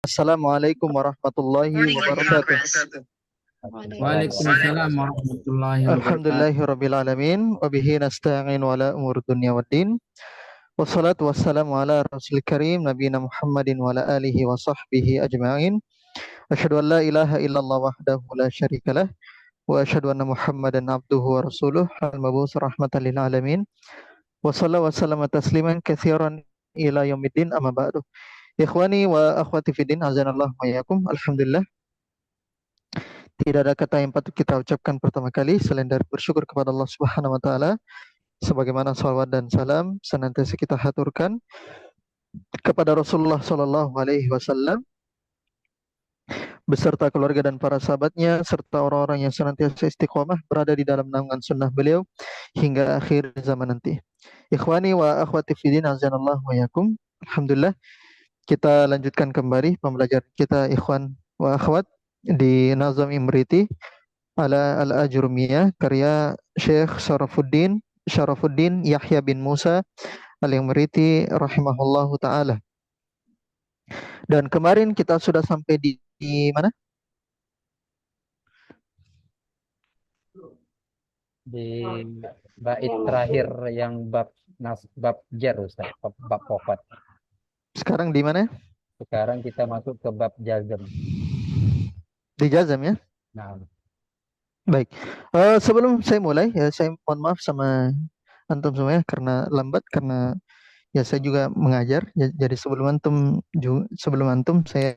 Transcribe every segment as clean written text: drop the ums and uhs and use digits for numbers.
Assalamualaikum warahmatullahi wabarakatuh. Waalaikumsalam warahmatullahi wabarakatuh. Alhamdulillahirrabbilalamin. Wabihi nasta'in wala umur dunya waddin. Wassalatu wassalamu ala rasul karim Nabina Muhammadin wa ala alihi wa sahbihi ajma'in. Asyhadu an la ilaha illallah wahdahu la syarikalah. Wa asyhadu anna Muhammadan abduhu wa rasuluh al-mab'us rahmatan lil alamin. Wa sallallahu wa sallama tasliman katsiran ila yaumiddin amma ba'du. Ikhwani wa akhwati fiddin azanallahu wa iyyakum. Alhamdulillah, tidak ada kata yang patut kita ucapkan pertama kali selain dari bersyukur kepada Allah Subhanahu wa taala, sebagaimana salawat dan salam senantiasa kita haturkan kepada Rasulullah sallallahu alaihi wasallam beserta keluarga dan para sahabatnya serta orang-orang yang senantiasa istiqomah berada di dalam naungan sunnah beliau hingga akhir zaman nanti. Ikhwani wa akhwati fiddin azanallahu wa iyyakum. Alhamdulillah, kita lanjutkan kembali pembelajaran kita ikhwan wa akhwat di Nazam Imriti ala al-Ajurmiyah karya Syekh Syarafuddin Yahya bin Musa al-Imriti rahimahullahu taala. Dan kemarin kita sudah sampai di mana? Di bait terakhir yang bab jar, Ustaz, bab wafat. Sekarang di mana? Sekarang kita masuk ke bab jazm. Di jazm ya? Nah, baik. Sebelum saya mulai, saya mohon maaf sama antum semuanya karena lambat, karena ya saya juga mengajar. Jadi sebelum antum saya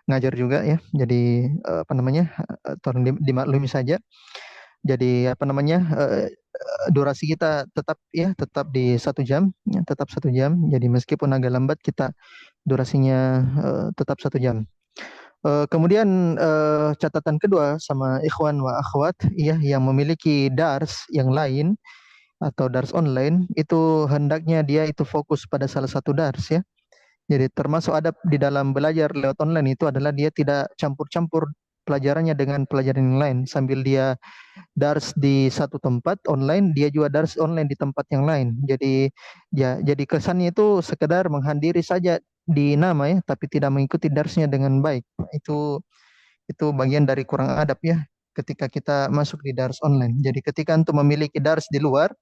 ngajar juga ya. Jadi tolong dimaklumi saja. Jadi durasi kita tetap di 1 jam, ya, tetap 1 jam. Jadi meskipun agak lambat, kita durasinya tetap 1 jam. Kemudian catatan kedua sama ikhwan wa akhwat ya yang memiliki dars yang lain atau dars online, itu hendaknya dia itu fokus pada salah satu dars ya. Jadi termasuk adab di dalam belajar lewat online itu adalah dia tidak campur-campur pelajarannya dengan pelajaran yang lain. Sambil dia dars di satu tempat online, dia juga dars online di tempat yang lain. Jadi kesannya itu sekedar menghadiri saja di nama ya, tapi tidak mengikuti darsnya dengan baik. Itu bagian dari kurang adab ya ketika kita masuk di dars online. Jadi ketika antum memiliki dars di luar,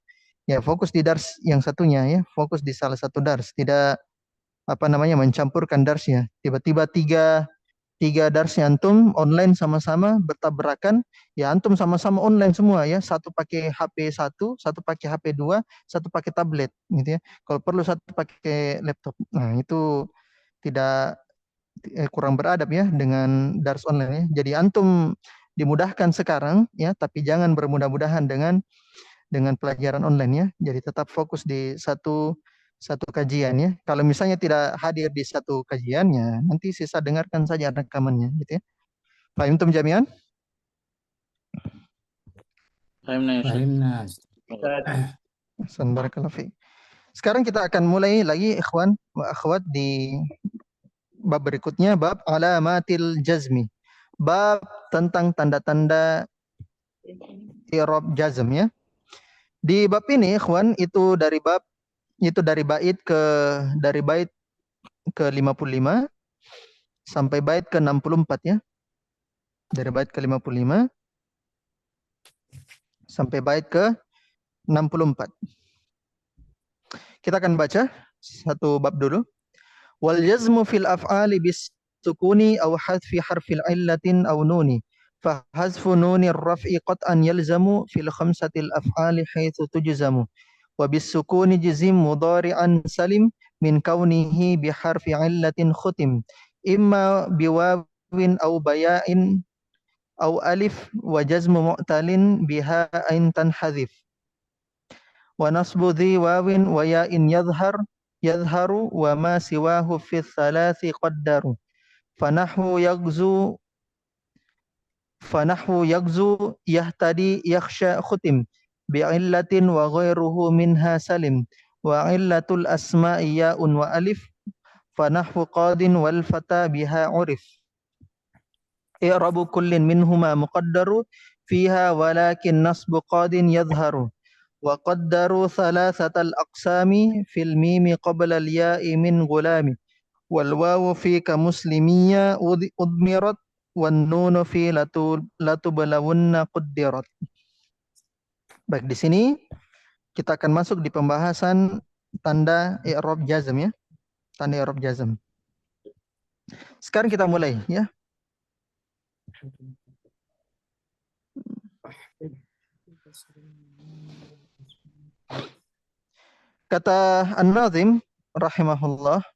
ya fokus di dars yang satunya ya, fokus di salah satu dars, tidak mencampurkan darsnya. Tiba-tiba tiga darsnya antum online sama-sama bertabrakan, ya antum sama-sama online semua ya, satu pakai HP satu pakai HP 2, satu pakai tablet gitu ya. Kalau perlu satu pakai laptop. Nah, itu tidak kurang beradab ya dengan dars online ya. Jadi antum dimudahkan sekarang ya, tapi jangan bermudah-mudahan dengan pelajaran online ya. Jadi tetap fokus di satu kajian ya. Kalau misalnya tidak hadir di satu kajiannya, nanti sisa dengarkan saja rekamannya gitu ya. Fahimtum jami'an? Fahimna. Barakallahu fiik. Sekarang kita akan mulai lagi ikhwan wa akhwat di bab berikutnya, bab alamatil jazmi. Bab tentang tanda-tanda i'rab jazm ya. Di bab ini ikhwan itu dari bait ke 55 sampai bait ke 64 ya. Dari bait ke 55 sampai bait ke 64. Kita akan baca satu bab dulu. Wal jazmu fil af'ali bis sukuni aw hadfi harfil illatin aw nuni. Fa hazfu nunir raf'i qat'an yalzamu fil khamsatil af'ali haitsu tujzamu. Wa bis sukuni jizim mudhari'an salim min kaunihi bi harfi illatin khutim. Imma biwawin aw baya'in aw alif wa jazmu mu'talin biha ain tanhadhif. Wa nasbu dhi wawin wa ya'in yadharu wa ma siwahu fi thalathi qaddaru. Fanahwu yagzu yahtadi yakhsha khutim bi'illatin wa ghairuhu minha salim. Wa illatul asma'i ya'un wa alif fanahwu qadin wal fata biha urif. I'rabu kullin minhuma muqaddaru fiha walakin nasbu qadin yadharu. Wa qaddaru thalathatal aqsami fil mimi qabla al ya'i min gulami. wal wawu fi ka muslimiyya udmirat wan nunu fi latubalawunna quddirat. Baik, di sini kita akan masuk di pembahasan tanda i'rab jazm ya. Tanda i'rab jazm. Sekarang kita mulai ya. Kata An-Nazim rahimahullah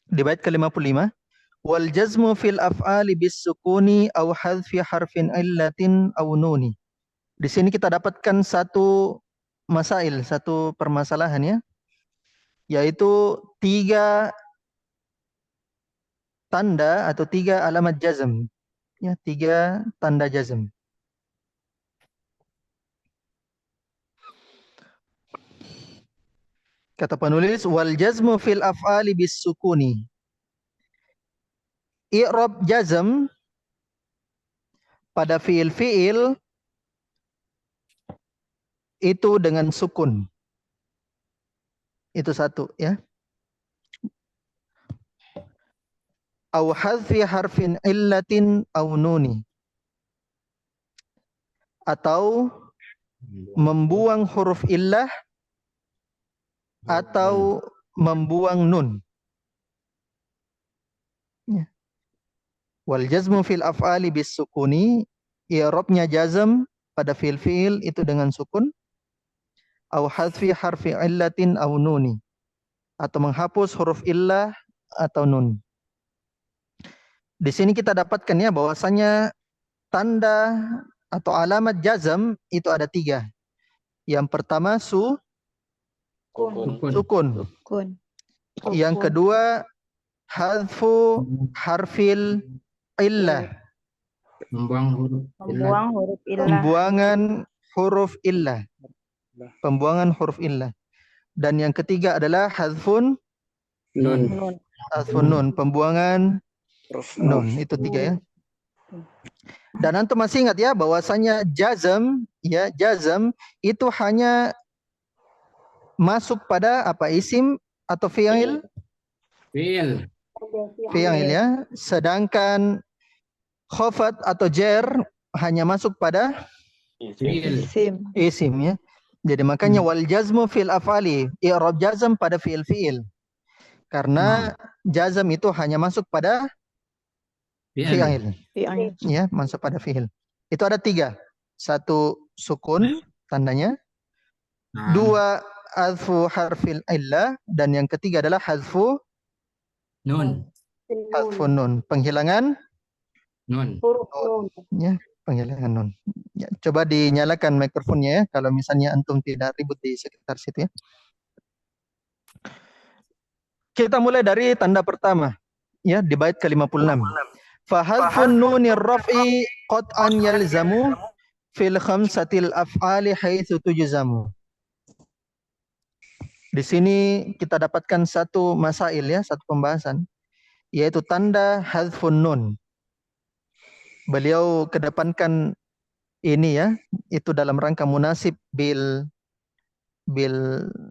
di bait ke-55, wal jazmu fil af'ali bis sukuni aw hadfi harfin illatin aw nuni. Di sini kita dapatkan satu masail, satu permasalahan ya, yaitu 3 tanda atau 3 alamat jazm. Ya, 3 tanda jazm. Kata penulis, wal jazmu fil af'ali bis sukuni. I'rab jazm pada fiil-fiil itu dengan sukun. Itu satu ya. Au hadfi harfin illatin au nuni. Atau membuang huruf illah atau membuang nun. Ya. Wal jazmu fil af'ali bis sukuni, i'rabnya jazm pada fiil-fiil itu dengan sukun. Au hadfi harfi illatin au nuni, atau menghapus huruf illah atau nun. Di sini kita dapatkan ya bahwasanya tanda atau alamat jazm itu ada 3. Yang pertama sukun. Yang kedua hadfu harfil illah. Pembuangan huruf illah. Pembuangan huruf illah. Dan yang ketiga adalah hadfun nun. Hadfun nun, pembuangan nun. Itu 3 ya. Dan antum masih ingat ya bahwasanya jazm ya, jazm itu hanya masuk pada apa, isim atau fi'il? Fi'il ya. Sedangkan khafat atau jar hanya masuk pada isim ya. Jadi makanya wal jazmu fil af'ali, i'rab jazm pada fi'il. Karena jazm itu hanya masuk pada fi'il. Ya, masuk pada fi'il. Itu ada 3. 1 sukun tandanya. 2 hadfu harfil illah, dan yang ketiga adalah hadfu nun. Hadfun nun, penghilangan nun. Ya, penghilangan nun. Ya, coba dinyalakan mikrofonnya ya kalau misalnya antum tidak ribut di sekitar situ ya. Kita mulai dari tanda pertama ya di bait ke-56. Fa hadfun nunir raf'i qat'an yalzamu fil khamsatil af'ali haitsu tujzamu. Di sini kita dapatkan satu masail ya, satu pembahasan, yaitu tanda hadfun nun. Beliau kedepankan ini ya, itu dalam rangka munasib bil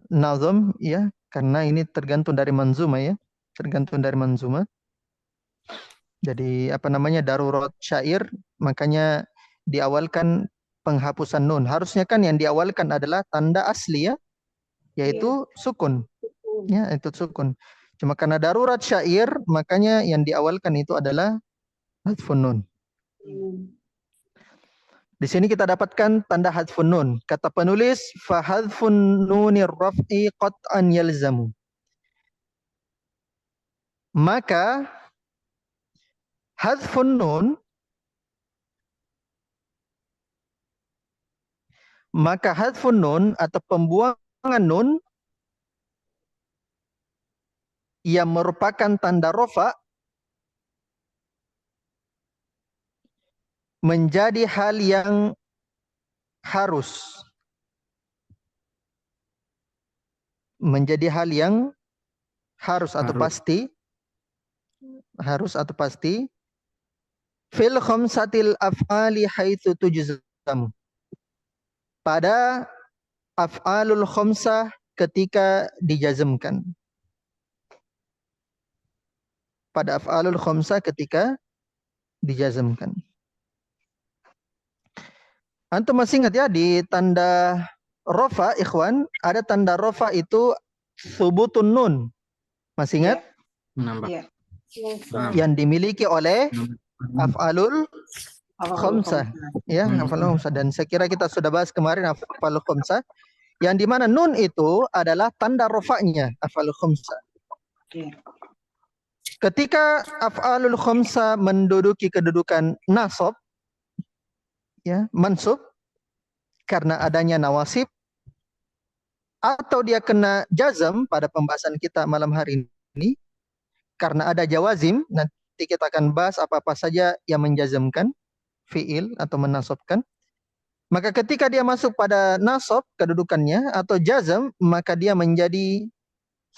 nazm ya, karena ini tergantung dari manzumah ya, tergantung dari manzumah. Jadi apa namanya, darurat syair, makanya diawalkan penghapusan nun. Harusnya kan yang diawalkan adalah tanda asli ya, yaitu sukun. Ya, itu sukun. Cuma karena darurat syair, makanya yang diawalkan itu adalah hadfun nun. Di sini kita dapatkan tanda hadfun nun. Kata penulis, fa hadfun nunir raf'i qat'an yalzamu. Maka hadfun nun, atau pembuangan nun yang merupakan tanda rofa menjadi hal yang harus. Menjadi hal yang harus atau pasti. Harus atau pasti. Fil khamsatil af'ali haitsu tujzam. Pada af'alul khamsah ketika dijazmkan. Pada af'alul khamsah ketika dijazmkan. Antum masih ingat ya di tanda rofa, ikhwan, ada tanda rofa itu subutun nun. Masih ingat? Menambah. Iya. Yang dimiliki oleh af'alul khamsah. Ya, af'alul khamsah. Dan saya kira kita sudah bahas kemarin af'alul khamsah. Yang dimana nun itu adalah tanda rofa'nya af'alul khamsah. Iya. Ketika af'alul khamsah menduduki kedudukan nasab, ya, mansub, karena adanya nawasib, atau dia kena jazam pada pembahasan kita malam hari ini, karena ada jawazim, nanti kita akan bahas apa-apa saja yang menjazamkan fi'il atau menasabkan. Maka ketika dia masuk pada nasab kedudukannya atau jazam, maka dia menjadi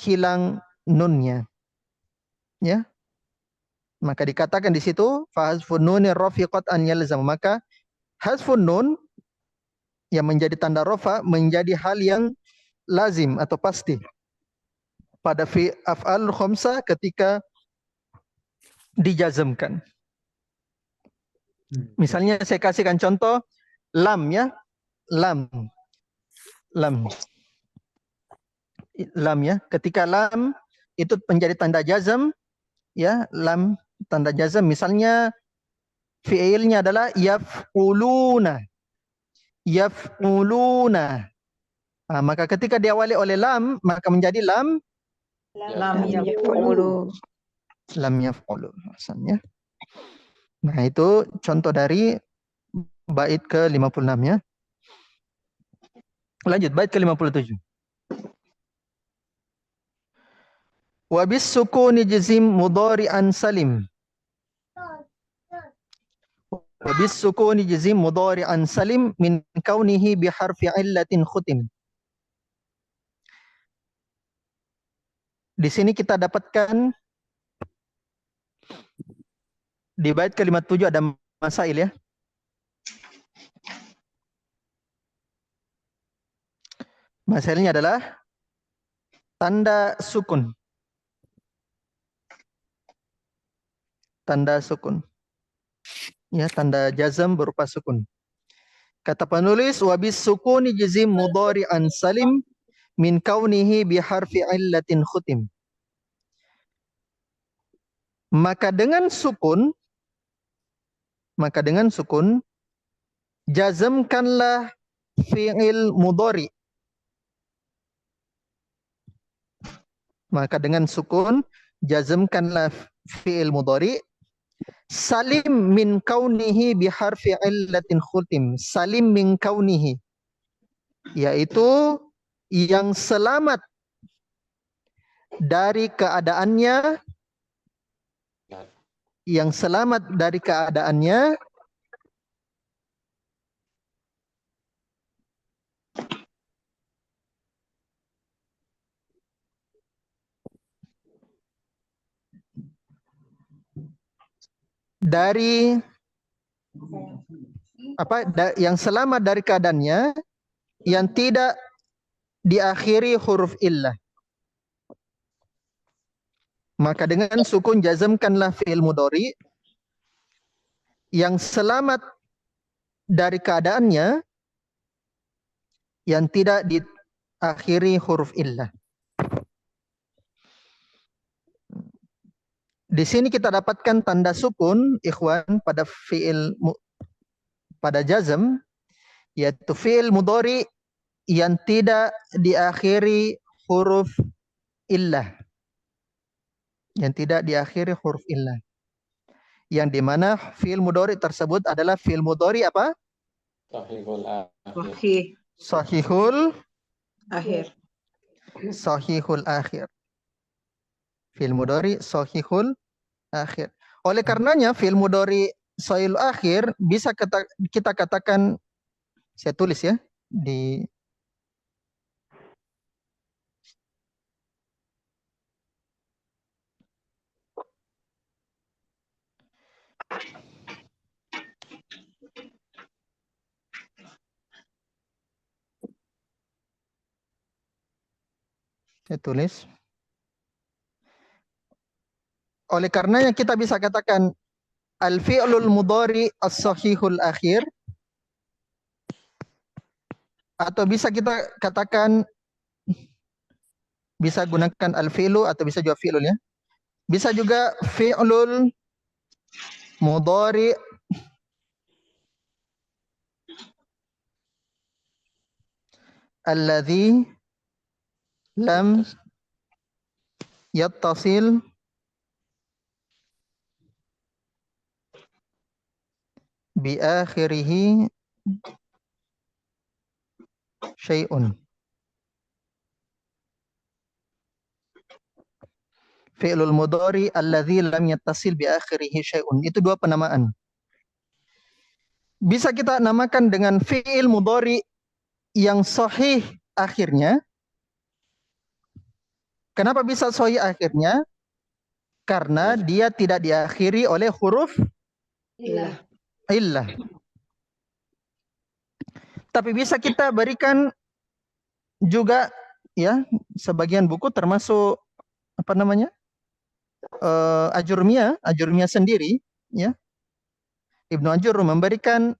hilang nunnya. Ya. Maka dikatakan di situ fa hazfun nunir rafiqat an yalzam. Maka hazfun nun yang menjadi tanda rafa menjadi hal yang lazim atau pasti pada fi af'al khamsah ketika dijazmkan. Misalnya saya kasihkan contoh lam, ya. Lam. Lam, ya. Ketika lam itu menjadi tanda jazm, ya, lam tanda jazm, misalnya fi'ilnya adalah yaf'uluna. Maka ketika diawali oleh lam, maka menjadi lam yaf'ulu. Lam yaf'ulu. Maksudnya. Nah, itu contoh dari bait ke-56, ya. Lanjut bait ke-57. Wa bis sukuni jazim mudhari'an salim. Wa bis sukuni jazim mudhari'an salim min kaunihi bi harfi illatin khutim. Di sini kita dapatkan di bait ke-57 ada masail, ya. Masailnya adalah tanda sukun. Tanda sukun. Ya, tanda jazam berupa sukun. Kata penulis wa bis sukuni jazim mudhari'an salim min kaunihi bi harfi illatin khutim. Maka dengan sukun jazamkanlah fi'il mudhari. Maka dengan sukun jazamkanlah fi'il mudhari salim min kaunihi bi harfi illatin khutim. Salim min kaunihi, yaitu yang selamat dari keadaannya, yang selamat dari keadaannya yang tidak diakhiri huruf illah. Maka dengan sukun jazamkanlah fi'il mudhari yang selamat dari keadaannya yang tidak diakhiri huruf illah. Di sini kita dapatkan tanda sukun, ikhwan, pada pada jazm, yaitu fi'il mudhari yang tidak diakhiri huruf illah. Yang tidak diakhiri huruf illah. Yang dimana fi'il mudhari tersebut adalah fi'il mudhari apa? Sahihul akhir. Fi'il mudhari sahihul akhir. Oleh karenanya fi'il mudhari sahihul akhir bisa kita katakan, saya tulis ya di Saya tulis. Oleh karenanya kita bisa katakan al-fi'lul mudhari as-sahihul akhir, atau bisa kita katakan, bisa gunakan al-fi'lu atau bisa juga fi'lul ya. Bisa juga fi'lul mudhari alladhi lam yattasil bi akhirihi syai'un. Fi'lul mudhari alladhi lam yattasil bi akhirihi syai'un. Itu dua penamaan. Bisa kita namakan dengan fi'il mudhari yang sahih akhirnya. Kenapa bisa sahih akhirnya? Karena dia tidak diakhiri oleh huruf illah. Tapi bisa kita berikan juga ya, sebagian buku termasuk apa namanya? Ajurmiyah sendiri ya. Ibnu Ajur memberikan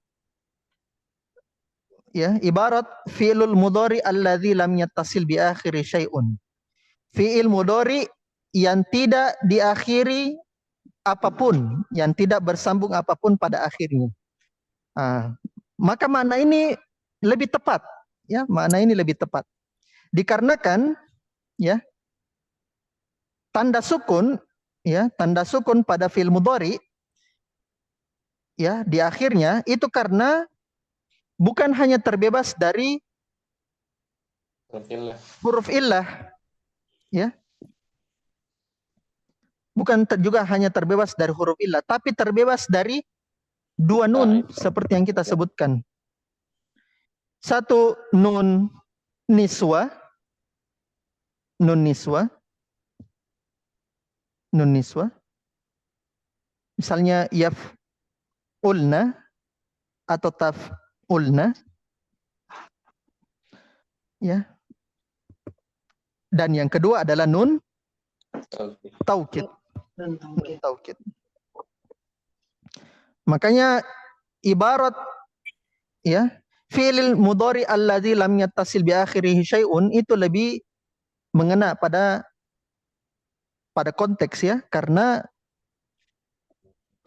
ya ibarat fi'lul mudhari alladzi lam yattasil bi akhiri syai'un. Fi'il mudhari yang tidak diakhiri apapun, yang tidak bersambung apapun pada akhirnya. Maka makna ini lebih tepat ya, makna ini lebih tepat. Dikarenakan ya tanda sukun pada fi'il mudhari ya di akhirnya itu karena bukan hanya terbebas dari huruf illah ya. Bukan juga hanya terbebas dari huruf illah, tapi terbebas dari dua nun seperti yang kita sebutkan. Satu nun niswa, misalnya yaf'ulna atau taf'ulna ya. Dan yang kedua adalah nun taukid. Makanya ibarat ya fi'il mudhari alladzi lam yattasil bi akhirih syai'un itu lebih mengena pada konteks ya, karena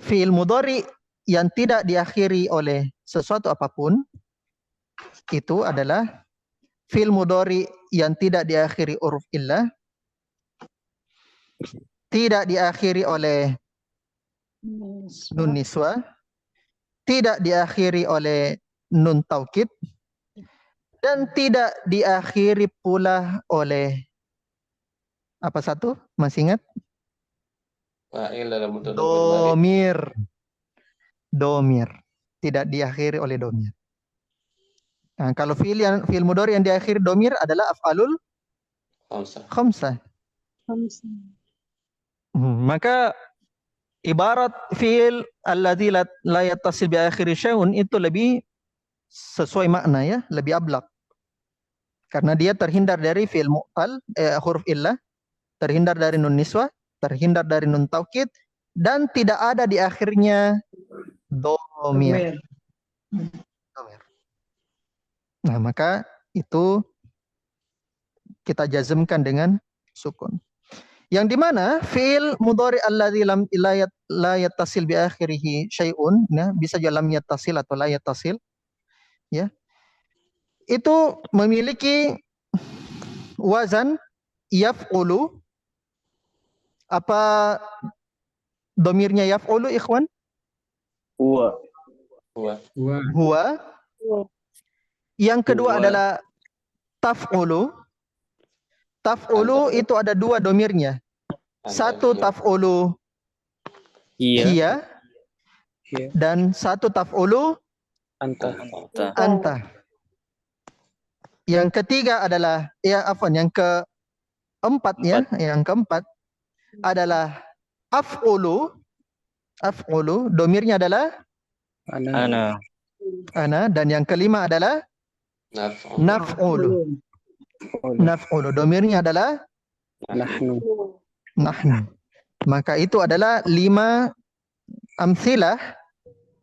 fi'il mudhari yang tidak diakhiri oleh sesuatu apapun itu adalah fi'il mudhari yang tidak diakhiri huruf illah, tidak diakhiri oleh nun niswa, tidak diakhiri oleh nun taukid, dan tidak diakhiri pula oleh apa satu? Masih ingat? Domir. Tidak diakhiri oleh domir. Nah, kalau fi'il mudhari yang diakhiri domir adalah af'alul khamsah. Maka ibarat fi'il alladzi la yattasil bi akhiri syai'un itu lebih sesuai makna ya, lebih ablaq. Karena dia terhindar dari fi'il mu'tal, huruf illah, terhindar dari nun niswa, terhindar dari nun taukid, dan tidak ada di akhirnya domir. Nah, maka itu kita jazmkan dengan sukun. Yang dimana fi'il mudhari alladzi la yattasil bi akhirih syai'un, ya, bisa juga lam yattasil atau la yattasil, ya. Itu memiliki wazan yaf'ulu. Apa domirnya yaf'ulu, ikhwan? Huwa. Yang kedua adalah taf'ulu. Taf'ulu itu ada dua domirnya. Satu taf'ulu hiya, dan satu taf'ulu anta. Yang ketiga adalah yang keempat ya, yang keempat adalah af'ulu. Af'ulu domirnya adalah ana, dan yang kelima adalah naf'ulu. Naf'ulu domirnya adalah Nahnu. Nahnu. Maka itu adalah 5 amsilah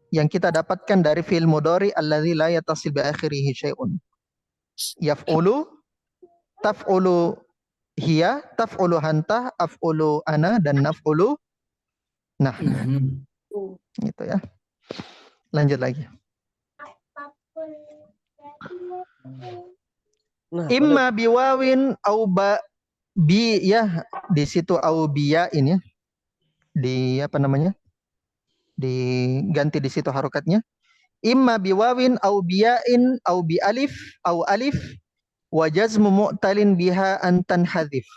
yang kita dapatkan dari fi'il mudhari alladzi la yattasil bi akhirih syai'un. Yaf'ulu, taf'ulu hiya, taf'ulu hanta, af'ulu ana, dan naf'ulu nahnu. Gitu ya. Lanjut lagi. Nah, Imma biwawin au bi ya, di situ au biya ini ya. Di apa namanya? Diganti di situ harokatnya. Imma biwawin au biyain au bi alif au alif wa jazmu mu'talin biha an tanhadhif.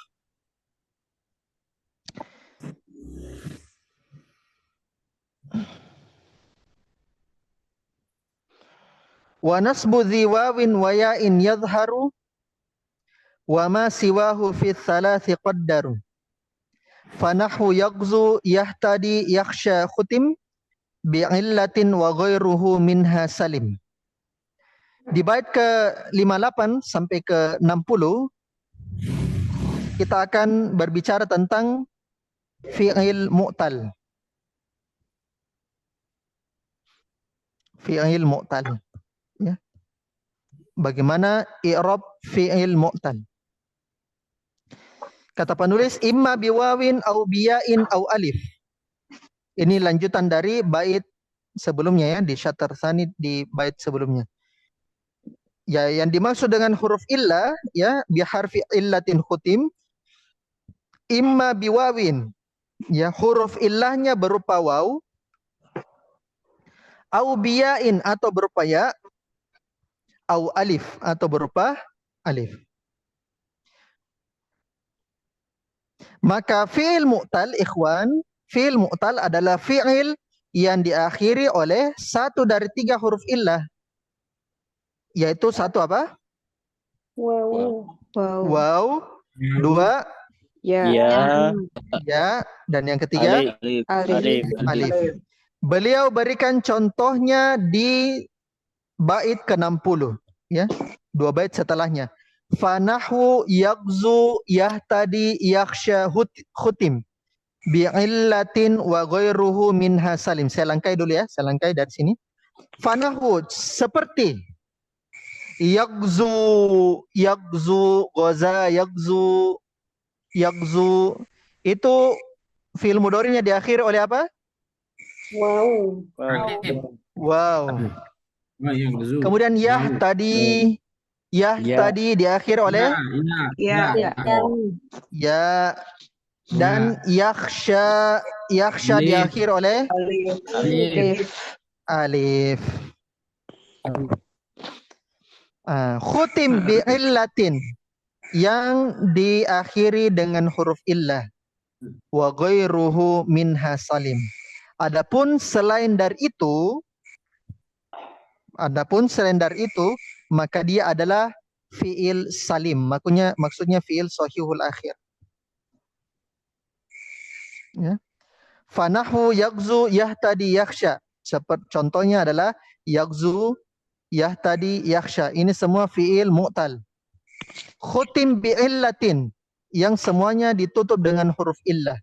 Wa nasbu dhi wawin wa ya'in yadhharu wa ma siwahu fi thalathi qaddaru. Fanahu yaghzu yahtadi yakhsha khutim bi'illatin wa ghairuhu minha salim. Di bait ke 58 sampai ke 60 kita akan berbicara tentang fi'il mu'tal. Fi'il mu'tal. Ya. Bagaimana i'rab fi'il mu'tal? Kata penulis imma biwawin au biya'in au alif. Ini lanjutan dari bait sebelumnya ya, di syatar tsani di bait sebelumnya. Ya, yang dimaksud dengan huruf illah ya bi harfi illatin khutim imma biwawin. Ya, huruf illahnya berupa waw au biya'in atau berupa ya au alif atau berupa alif. Maka fi'il mu'tal ikhwan, fi'il mu'tal adalah fi'il yang diakhiri oleh satu dari 3 huruf illah. Yaitu satu apa? Wow. Waw, 2 Ya. ya, dan yang ketiga alif. Beliau berikan contohnya di bait ke-60 ya. 2 bait setelahnya. Fanahu yaghzu yahtadi yakhsha khutim bi'illatin wa ghairuhu minha salim. Saya langkai dulu ya, saya langkai dari sini. Fanahu seperti yaghzu, ghaza, yaghzu itu fi'il mudhari'nya diakhiri oleh apa? Wow. Kemudian tadi diakhiri oleh ya, dan yakhsha diakhiri oleh alif. Khutim bi'illatin yang diakhiri dengan huruf illah wa ghairuhu minha salim. Adapun selain dari itu maka dia adalah fi'il salim. Maksudnya fi'il sahihul akhir. Ya. Fanahu yaghzu yahtadi yakhsha. Contohnya adalah yaghzu yahtadi yakhsha. Ini semua fi'il mu'tal. Khutim bi'illatin yang semuanya ditutup dengan huruf illah.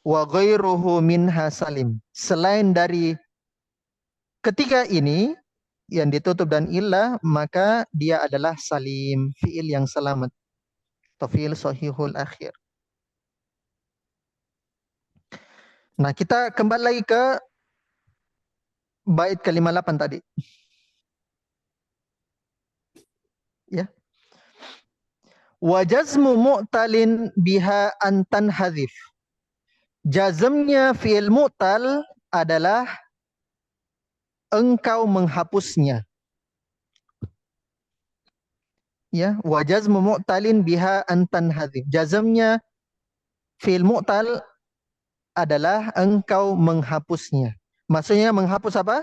Wa ghairuhu minha salim. Selain dari ketiga ini yang ditutup dan illah, maka dia adalah salim, fi'il yang selamat. Atau fi'il sahihul akhir. Nah, kita kembali lagi ke bait ke-58 tadi. Ya. Wa jazmu mu'talin biha an tanhadhif. Jazmnya fi'il mu'tal adalah engkau menghapusnya. Ya, wa jazmu mu'talin biha an tanhadhif. Jazmnya fi'il mu'tal adalah engkau menghapusnya. Maksudnya menghapus apa?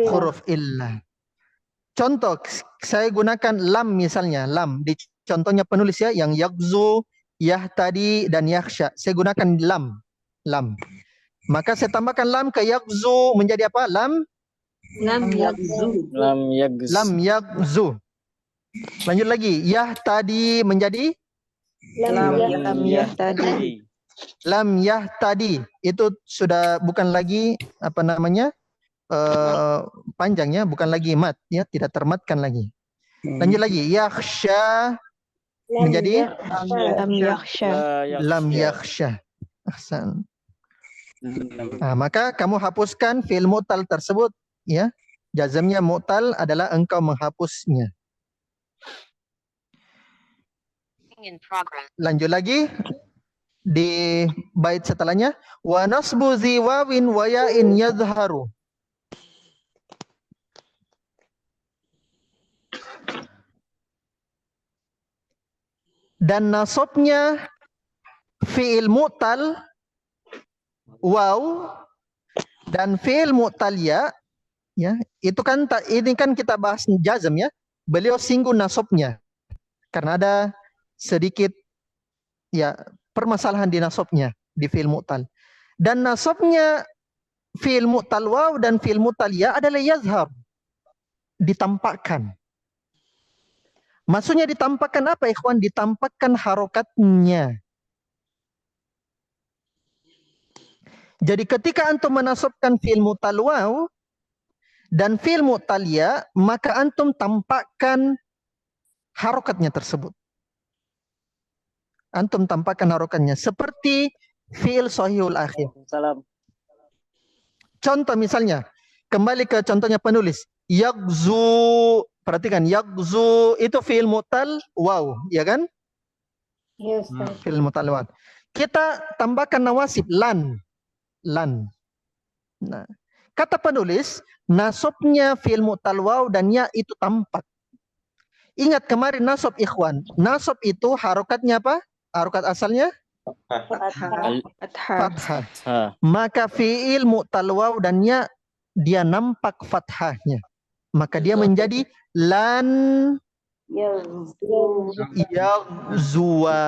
Huruf illah. Contoh, saya gunakan lam misalnya, lam di contohnya penulis ya, yang yaghzu, yahtadi dan yakhsha. Saya gunakan lam. Maka saya tambahkan lam ke yaghzu menjadi apa? Lam yaghzu. Lanjut lagi. Yah tadi menjadi Lam yahtadi. lam yah tadi. Itu sudah bukan lagi apa namanya panjangnya, bukan lagi mat, ya, tidak termatkan lagi. Lanjut lagi. Yakhsha menjadi Lam yakhsha. lam yakhsha. Ahsan. Nah, maka kamu hapuskan fi'il mu'tal tersebut, ya. Jazamnya mu'tal adalah engkau menghapusnya. Lanjut lagi di bait setelahnya, wa nasbu zi wawin wa ya'in yadhharu. Dan nasabnya fi'il mu'tal waw dan fi'il mu'tal ya, itu kan ini kan kita bahas jazam, ya. Beliau singgung nasabnya karena ada sedikit ya permasalahan di nasabnya di fi'il mu'tal. Dan nasabnya fi'il mu'tal waw dan fi'il mu'tal ya adalah yazhar, ditampakkan. Maksudnya ditampakkan apa, ikhwan? Ditampakkan harokatnya. Jadi ketika antum menasabkan fi'il mu'tal waw dan fi'il mu'tal ya, maka antum tampakkan harokatnya tersebut. Antum tampakkan harokatnya seperti fi'il sahihul akhir. Salam. Contoh misalnya, kembali ke contohnya penulis. Yagzu, perhatikan, yagzu itu fi'il mu'tal waw, ya kan? Ya, Ustaz. Fi'il mu'tal waw. Kita tambahkan nawasib lan. Nah, kata penulis, nasabnya fi'il mu'tal waw dan ya itu tampak. Ingat kemarin nasab, ikhwan. Nasab itu harokatnya apa? Harokat asalnya fathah. Maka fi'il mu'tal waw dan ya dia nampak fathahnya. Maka dia menjadi lan yagzuwa.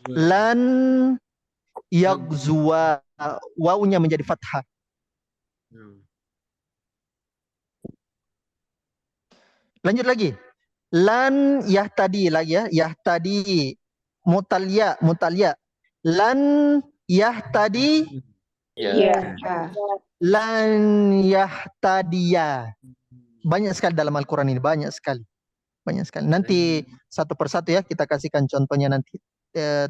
Lan yagzuwa. Wawnya menjadi fathah. Lanjut lagi. Lan yahtadi lagi, ya. Yahtadi. Mutalya. Lan yahtadi. Ya. Lan yahtadiya. Banyak sekali dalam Al-Quran ini. Banyak sekali. Nanti satu persatu ya kita kasihkan contohnya nanti.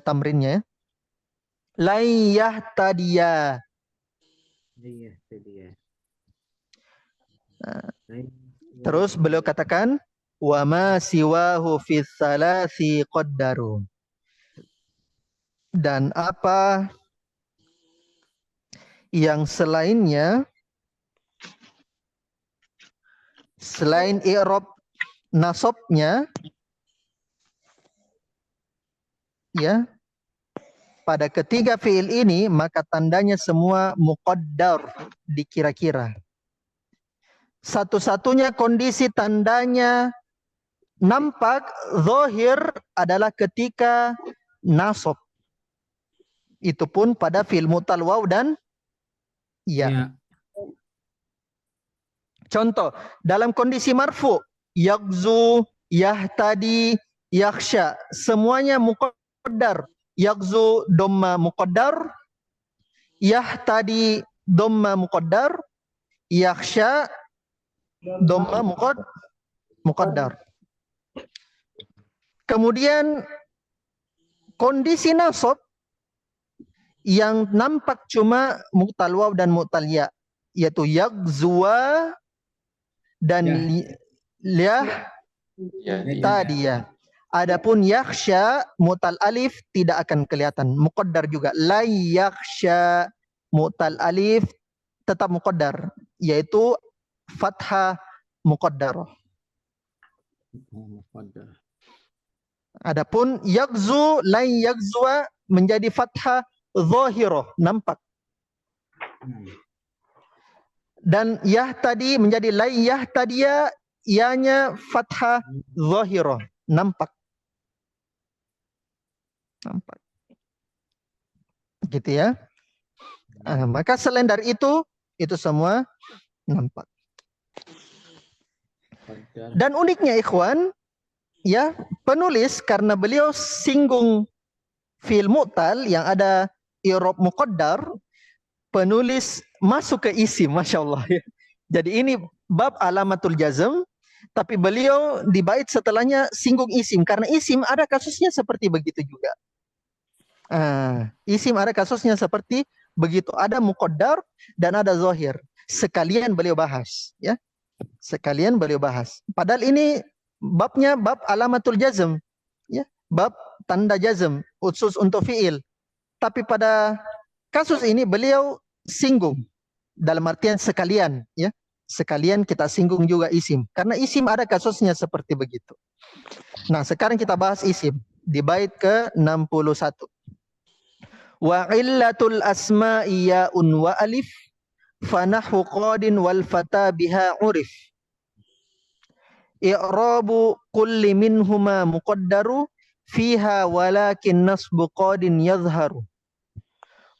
Tamrinnya ya. Lan yahtadiya. Nah, terus beliau katakan wa ma siwahu fi tsalasi qaddaru. Dan apa yang selainnya, selain i'rab nasabnya, ya, pada ketiga fiil ini maka tandanya semua muqaddar, dikira-kira. Satu-satunya kondisi tandanya nampak zahir adalah ketika nasab. Itu pun pada fi'il mu'tal waw dan ya. Contoh, dalam kondisi marfu, yagzu, yahtadi, yakhsha, semuanya muqaddar. Yagzu dhamma muqaddar, yahtadi dhamma muqaddar, yakhsha dhamma muqaddar. Kemudian kondisi nasab yang nampak cuma mu'tal waw dan mu'tal ya, yaitu yagzuwa dan tadiya. Adapun yakhsha mu'tal alif tidak akan kelihatan, muqaddar juga. La yakhsha mu'tal alif tetap muqaddar, yaitu fathah muqaddarah. Adapun yagzu, la yagzuwa menjadi fathah zahirah, nampak. Dan yahtadi menjadi la yahtadiya, ianya fathah zahirah, nampak. Gitu ya. Maka selain dari itu semua nampak. Dan uniknya ikhwan, ya penulis karena beliau singgung fi'il mu'tal yang ada i'rab muqaddar, penulis masuk ke isim, Masya Allah ya. Jadi ini bab alamatul jazm, tapi beliau di bait setelahnya singgung isim karena isim ada kasusnya seperti begitu juga. Isim ada kasusnya seperti begitu, ada muqaddar dan ada zahir. Sekalian beliau bahas, ya. Sekalian beliau bahas. Padahal ini babnya bab alamatul jazm, ya. Bab tanda jazm khusus untuk fiil. Tapi pada kasus ini beliau singgung dalam artian sekalian, ya. Sekalian kita singgung juga isim karena isim ada kasusnya seperti begitu. Nah, sekarang kita bahas isim di bait ke-61. Wa illatul asma'i ya'un wa alif fanahu qadin wal fata biha urif. I'rabu kulli minhuma muqaddaru fiha walakin nasbu qadin yadhharu.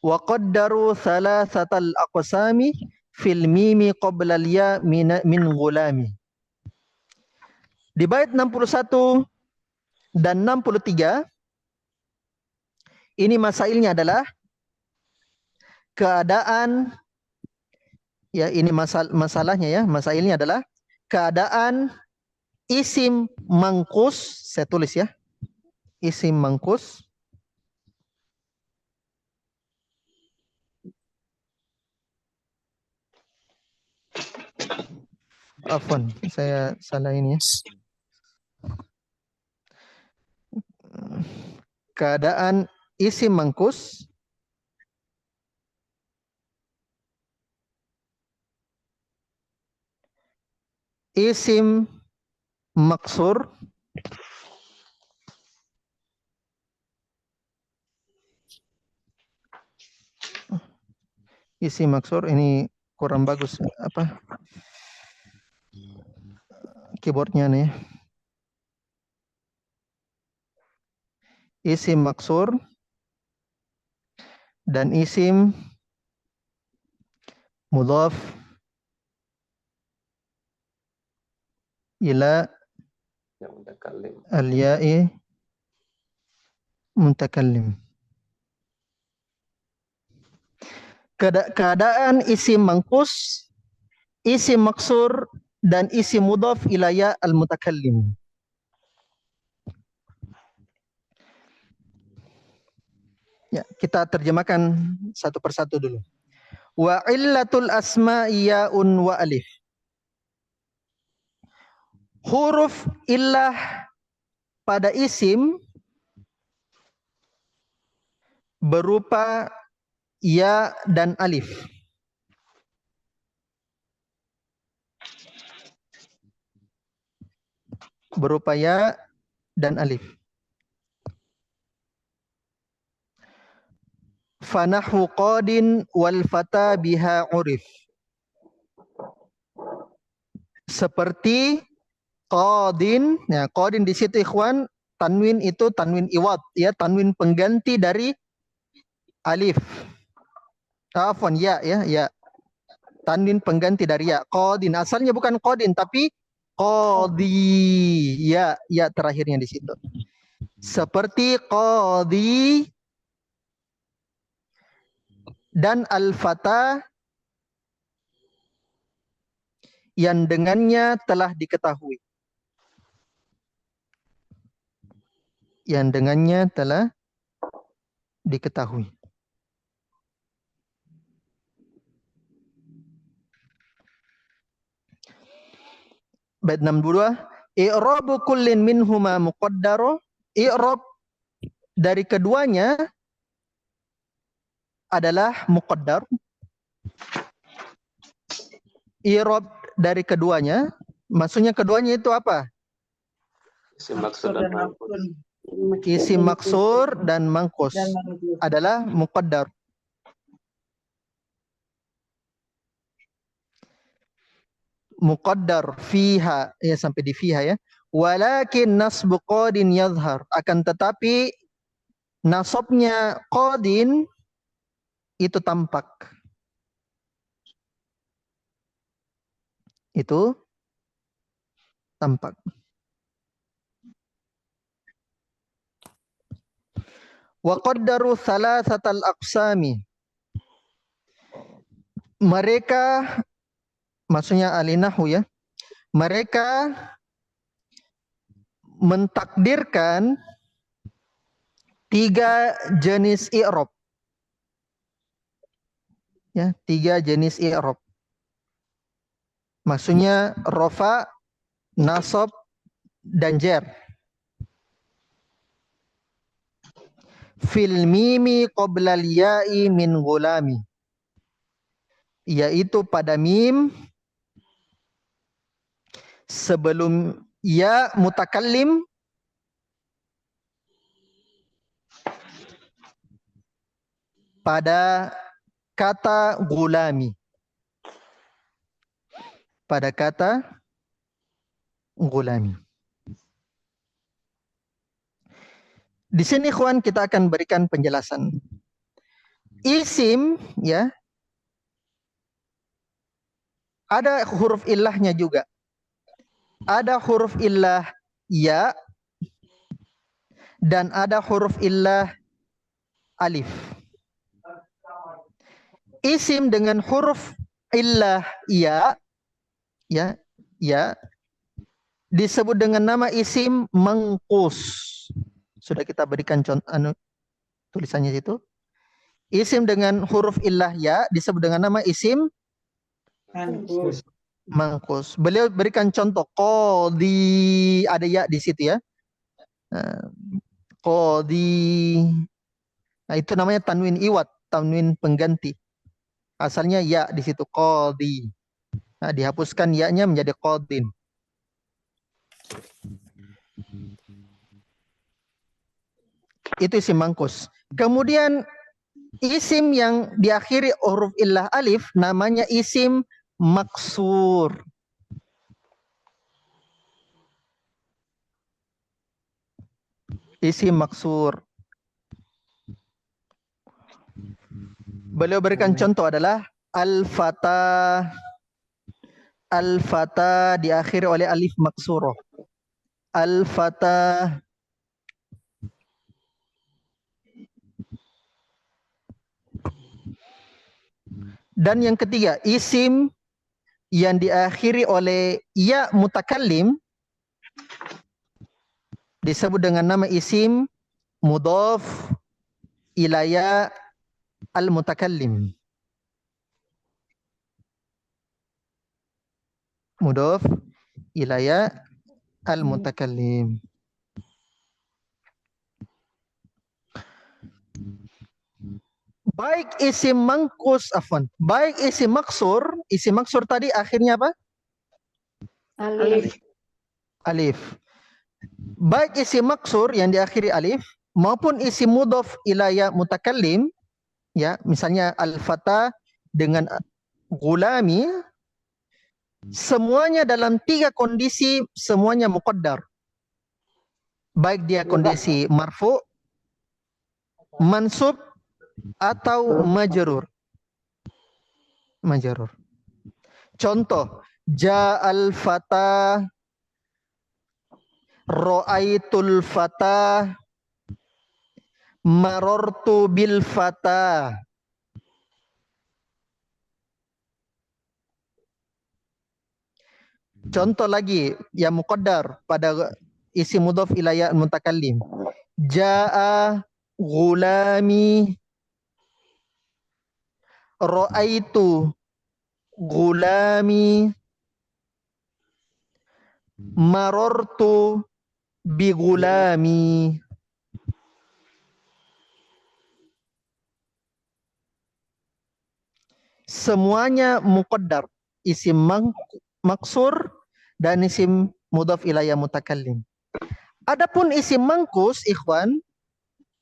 Wa qaddaru thalathatal aqsami fil mimi qabla al ya min gulami. Di bait 61 dan 63 ini masailnya adalah keadaan, ya ini masalahnya ya, masailnya adalah keadaan isim mangkus, saya tulis ya, isim mangkus afwan, saya salah ini ya. Keadaan isim mangkus isim maksur isim maksur ini kurang bagus apa keyboardnya nih. Isim maksur dan isim mudhaf ila al-ya'i mutakallim. Keadaan isim mangkus, isim maksur dan isim mudhaf ila ya al-mutakallim. Ya, kita terjemahkan satu persatu dulu. Wa illatul asma'i ya'un wa alif. Huruf illah pada isim berupa ya dan alif. Berupa ya dan alif. Fanahu qadin wal fata biha urif. Seperti qadin, ya qadin di situ ikhwan, tanwin itu tanwin iwad, ya tanwin pengganti dari alif. Afwan ya, ya. Tanwin pengganti dari ya. Qadin asalnya bukan qadin tapi qadi. Ya terakhirnya di situ. Seperti qadi dan al-fata yang dengannya telah diketahui. Yang dengannya telah diketahui. Bait 62, i'rabu kullin minhuma muqaddaru. I'rab dari keduanya adalah muqaddar. I'rab dari keduanya, maksudnya keduanya itu apa? Isim maksur dan mangkus. Isim maksur dan mangkus adalah muqaddar. Muqaddar fiha, ya sampai di fiha ya. Walakin nasbu qadin yadhhar, akan tetapi nasabnya qadin itu tampak. Itu tampak. Wa qaddaru thalathatal aqsami. Mereka, maksudnya ahli nahwu ya, mereka mentakdirkan 3 jenis i'rab. Ya, 3 jenis i'rab. Maksudnya rofa, nasab, dan jar. Fil mimi qoblal ya'i min gulami. Yaitu pada mim sebelum ya mutakallim pada kata gulami. Pada kata gulami. Di sini ikhwan kita akan berikan penjelasan. Isim ya, ada huruf illahnya juga. Ada huruf illah ya dan ada huruf illah alif. Isim dengan huruf illah ya disebut dengan nama isim mangkus. Sudah kita berikan contoh tulisannya situ. Isim dengan huruf illah ya disebut dengan nama isim mangkus. Beliau berikan contoh qadi, ada ya di situ ya. Qadi. Nah, itu namanya tanwin iwat, tanwin pengganti. Asalnya ya di situ qadi. Nah, dihapuskan ya-nya menjadi qadin. Itu isim mangkus. Kemudian isim yang diakhiri huruf illah alif namanya isim maksur. Isim maksur. Beliau berikan contoh adalah al-fata. Al-fata diakhiri oleh alif maksuroh. Al-fata. Dan yang ketiga, isim yang diakhiri oleh ya mutakallim disebut dengan nama isim mudhaf ila ya al-mutakallim. Mudhaf ila ya al-mutakallim. Baik isim mangkus, baik isim maksur tadi akhirnya apa? Alif. Alif. Baik isim maksur yang diakhiri alif maupun isim mudhaf ila ya mutakallim, ya, misalnya al-fata dengan gulami, semuanya dalam 3 kondisi semuanya muqaddar. Baik dia kondisi marfu, mansub atau majrur. Majrur. Contoh, ja'al fata, ra'aitul fata, marartu bil fata. Contoh lagi yang muqaddar pada isi mudhaf ila ya mutakallim. Ja'a gulami, ra'aitu gulami, marartu bi gulami. Semuanya muqaddar, isim maksur dan isim mudhaf ila ya mutakallim. Adapun isim mangkus, ikhwan,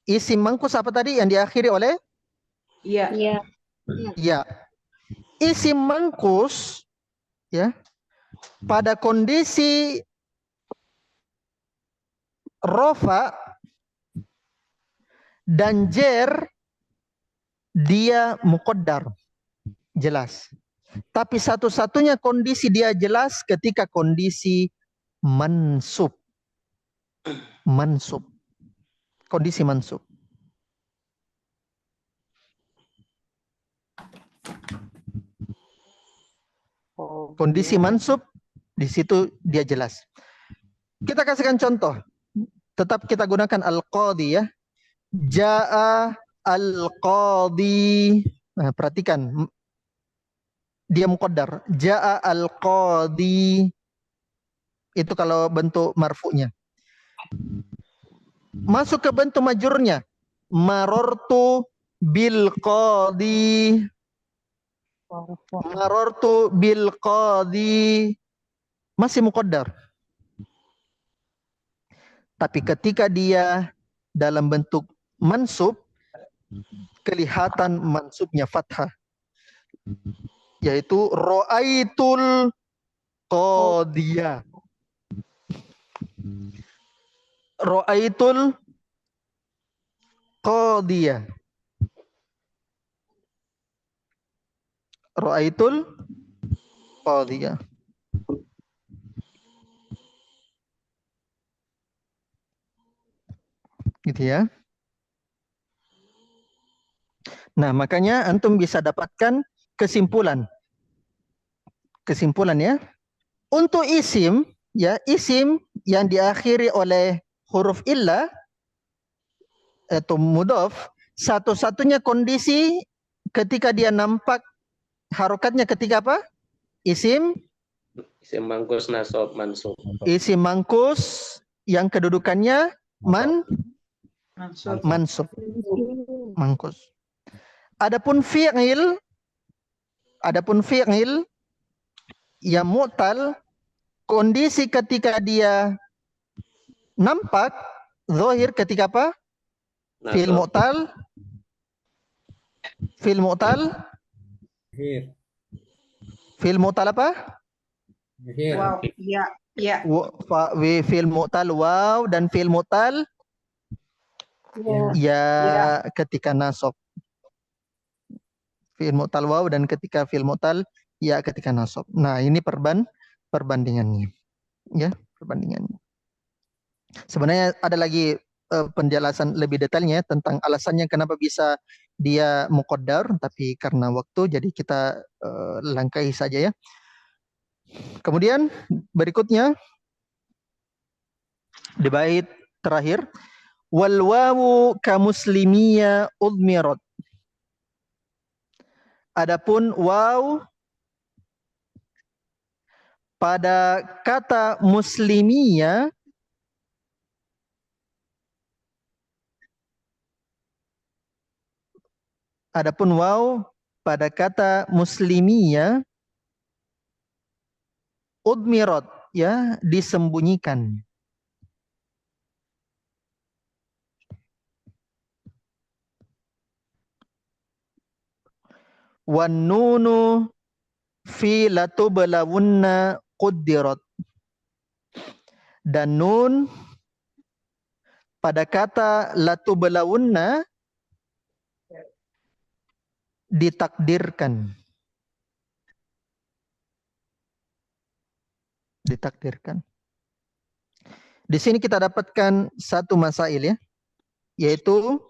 isim mangkus apa tadi yang diakhiri oleh Ya. ya. Isim mangkus ya pada kondisi rofa dan jer dia muqaddar, jelas. Tapi satu-satunya kondisi dia jelas ketika kondisi mansub. Mansub. Kondisi mansub. Kondisi mansub di situ dia jelas. Kita kasihkan contoh. Tetap kita gunakan al-qadhi ya. Ja'a al-qadhi. Nah, perhatikan. Dia muqaddar. Ja'a al-qadhi. Itu kalau bentuk marfu'nya. Masuk ke bentuk majurnya. Marortu bil qadhi. Marortu bil qadhi. Masih muqaddar. Tapi ketika dia dalam bentuk mansub, kelihatan mansubnya fathah. Yaitu ro'aitul qadiyah. Ro'aitul qadiyah. Ro'aitul qadiyah. Gitu ya. Nah, makanya antum bisa dapatkan kesimpulan. Kesimpulan ya. Untuk isim, ya, isim yang diakhiri oleh huruf illah atau mudhaf, satu-satunya kondisi ketika dia nampak harokatnya ketika apa? Isim mangkus nasab mansub. Isim mangkus yang kedudukannya mansub. Mangkus. Adapun fi'il yang mu'tal, kondisi ketika dia nampak zahir ketika apa? Fi'il mu'tal. Fi'il mu'tal apa? Wow. Ya. Ya. Fi'il mu'tal waw dan fi'il mu'tal ya ketika nasab. Fi'il mu'tal waw dan ketika fi'il mu'tal ya ketika nasab. Nah, ini perbandingannya. Ya, perbandingannya. Sebenarnya ada lagi penjelasan lebih detailnya tentang alasannya kenapa bisa dia muqaddar, tapi karena waktu jadi kita langkahi saja ya. Kemudian berikutnya di bait terakhir, wal wawu ka muslimiyya udmirat. Adapun waw pada kata muslimiyya udmirat ya disembunyikan. Wan nunu fi latublawunna quddirat. Dan nun pada kata latublawunna ditakdirkan. Di sini kita dapatkan satu masail ya, yaitu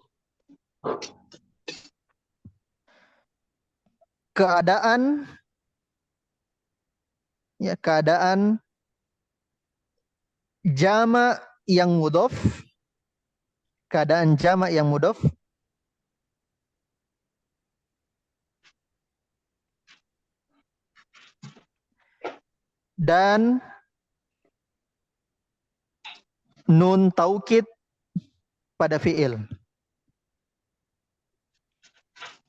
keadaan jama' yang mudhaf, dan nun taukid pada fi'il.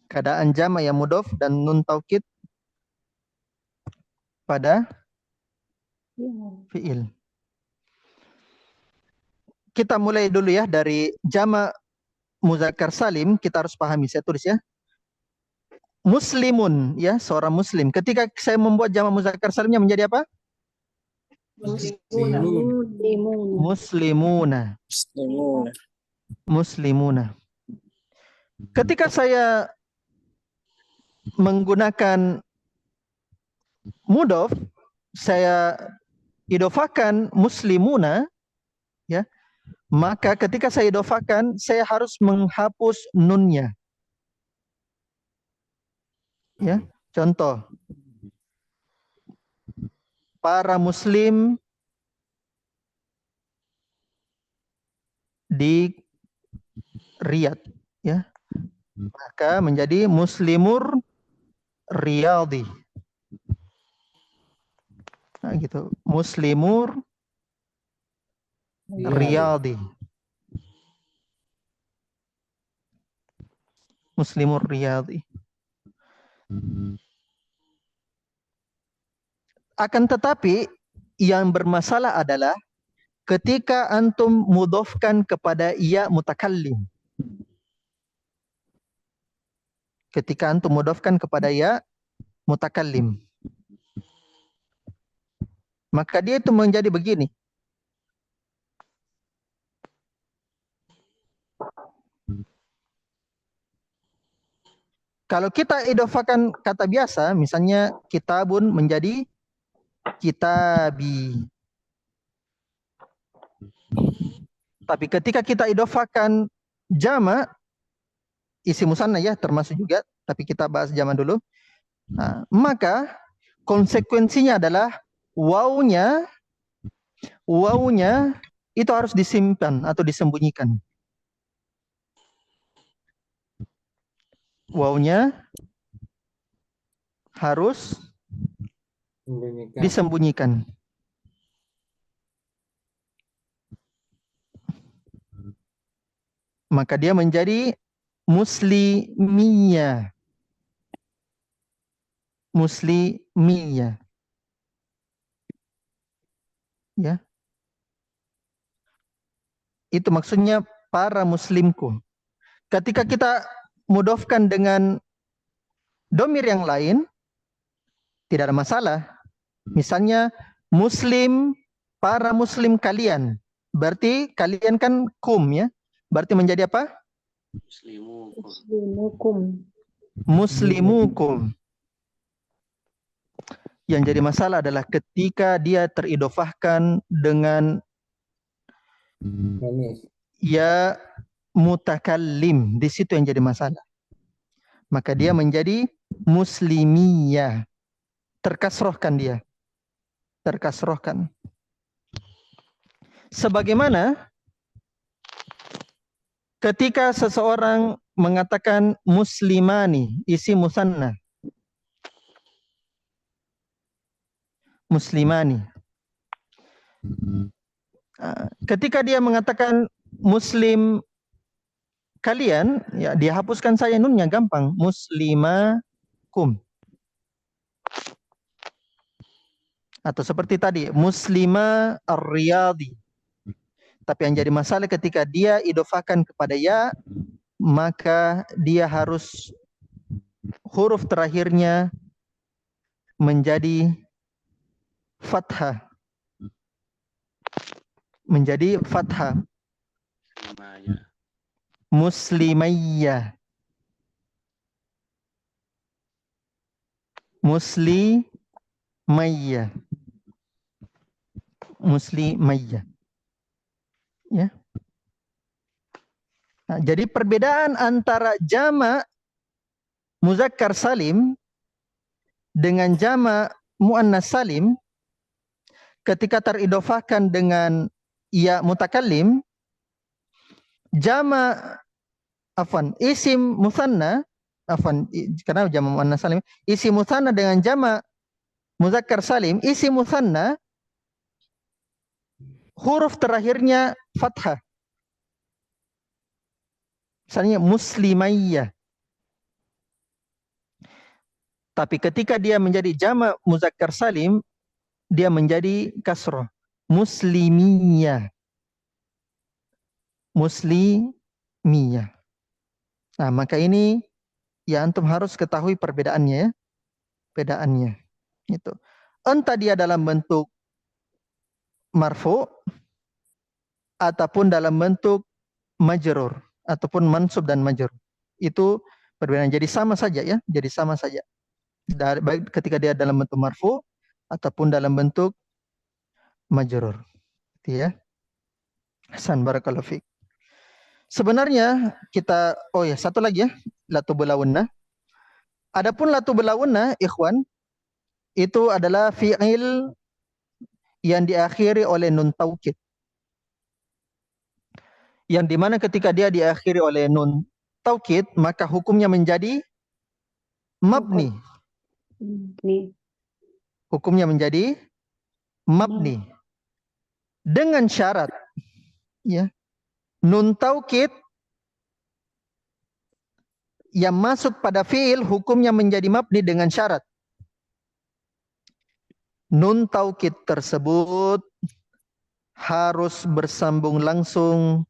Keadaan jama' yang mudhaf dan nun taukid pada fi'il. Kita mulai dulu ya dari jama' muzakkar salim, kita harus pahami, saya tulis ya. Muslimun ya, seorang muslim. Ketika saya membuat jama' muzakkar salimnya menjadi apa? Muslimuna. Ketika saya menggunakan mudhaf, saya idofakan muslimuna ya, maka ketika saya idofakan saya harus menghapus nunnya ya. Contoh, para muslim di Riyadh, ya. Maka menjadi muslimur riyadhi. Nah, gitu. Muslimur riyadhi. Muslimur riyadhi. Akan tetapi yang bermasalah adalah ketika antum mudhofkan kepada ya mutakallim. Ketika antum mudhofkan kepada ya mutakallim. Maka dia itu menjadi begini. Kalau kita idofakan kata biasa, misalnya kitabun menjadi kitabi. Tapi ketika kita idofakan jama, isi musanna ya termasuk juga, tapi kita bahas jama dulu. Nah, maka konsekuensinya adalah wawunya itu harus disimpan atau disembunyikan. Wawunya harus disembunyikan. Maka dia menjadi muslimiyah. Muslimiyah. Ya. Itu maksudnya para muslimku. Ketika kita mudhofkan dengan domir yang lain, tidak ada masalah. Misalnya muslim, para muslim kalian. Berarti kalian kan kum ya. Berarti menjadi apa? Muslimukum. Yang jadi masalah adalah ketika dia teridofahkan dengan ya mutakallim. Di situ yang jadi masalah. Maka dia menjadi muslimiyah. Terkasrohkan dia. Terkasrohkan. Sebagaimana ketika seseorang mengatakan muslimani, isi musanna. Muslimani. Ketika dia mengatakan muslim kalian, ya dia hapuskan saya nunnya gampang. Muslimakum. Atau seperti tadi, muslima ar-riyadhi. Tapi yang jadi masalah ketika dia idofakan kepada ya, maka dia harus huruf terakhirnya menjadi fathah. Menjadi fathah. Muslimayyah. Muslimayyah. Muslimayyah. Ya. Nah, jadi perbedaan antara jama muzakkar salim dengan jama muannas salim ketika teridofahkan dengan ya mutakallim, jama isim musanna karena jama muannas salim, isim musanna dengan jama muzakkar salim, isim musanna huruf terakhirnya fathah. Misalnya muslimayyah. Tapi ketika dia menjadi jama muzakkar salim, dia menjadi kasrah. Muslimiyah. Muslimiyah. Nah, maka ini ya antum harus ketahui perbedaannya ya. Perbedaannya. Itu. Entah dia dalam bentuk marfu ataupun dalam bentuk majrur ataupun mansub dan majrur. Itu perbedaan. Jadi sama saja ya, jadi sama saja. Baik ketika dia dalam bentuk marfu ataupun dalam bentuk majrur. Gitu ya. Hasan barakallahu fiik. Sebenarnya kita satu lagi ya, latu belawunna. Adapun latu belawunna ikhwan itu adalah fi'il yang diakhiri oleh nun taukid. Yang dimana ketika dia diakhiri oleh nun taukid, maka hukumnya menjadi mabni. Hukumnya menjadi mabni. Dengan syarat, ya, nun taukid yang masuk pada fiil hukumnya menjadi mabni dengan syarat. Nun taukid tersebut harus bersambung langsung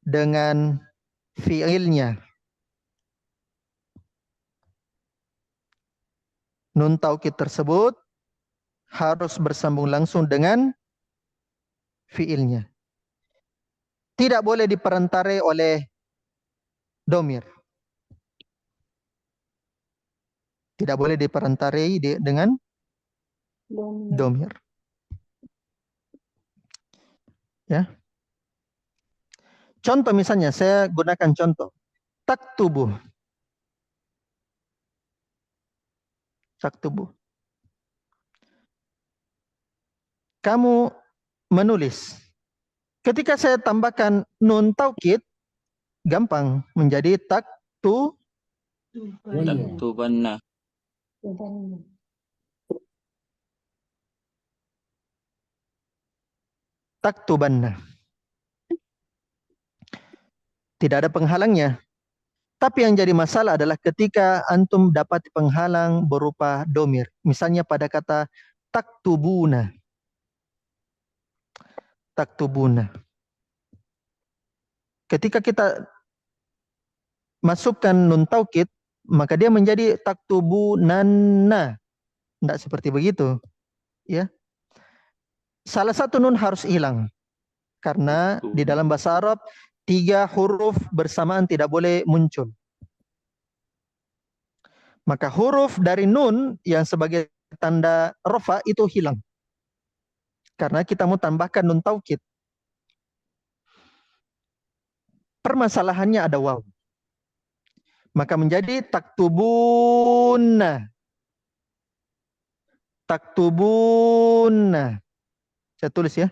dengan fiilnya. Nun taukid tersebut harus bersambung langsung dengan fiilnya. Tidak boleh diperantarai oleh domir. Tidak boleh diperantarai dengan domir. Ya. Contoh misalnya, saya gunakan contoh. Taktubu. Taktubu. Kamu menulis. Ketika saya tambahkan nun taukid, gampang menjadi Taktubanna. taktubanna. Tidak ada penghalangnya. Tapi yang jadi masalah adalah ketika antum dapat penghalang berupa domir. Misalnya pada kata taktubuna. Taktubuna. Ketika kita masukkan nun taukid, maka dia menjadi taktubunanna. Tidak seperti begitu. Ya. Salah satu nun harus hilang. Karena di dalam bahasa Arab 3 huruf bersamaan tidak boleh muncul. Maka huruf dari nun yang sebagai tanda rafa itu hilang. Karena kita mau tambahkan nun taukid. Permasalahannya ada waw. Maka menjadi taktubunna. Taktubunna. Saya tulis ya.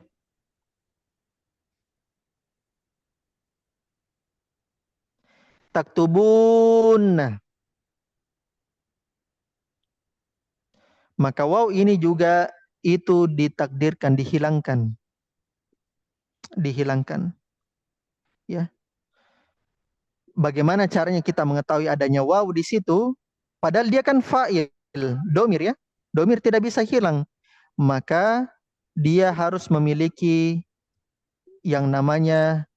Taktubunna. Maka waw ini juga itu ditakdirkan, dihilangkan. Dihilangkan. Ya. Bagaimana caranya kita mengetahui adanya waw di situ? Padahal dia kan fa'il, domir ya. Domir tidak bisa hilang. Maka dia harus memiliki yang namanya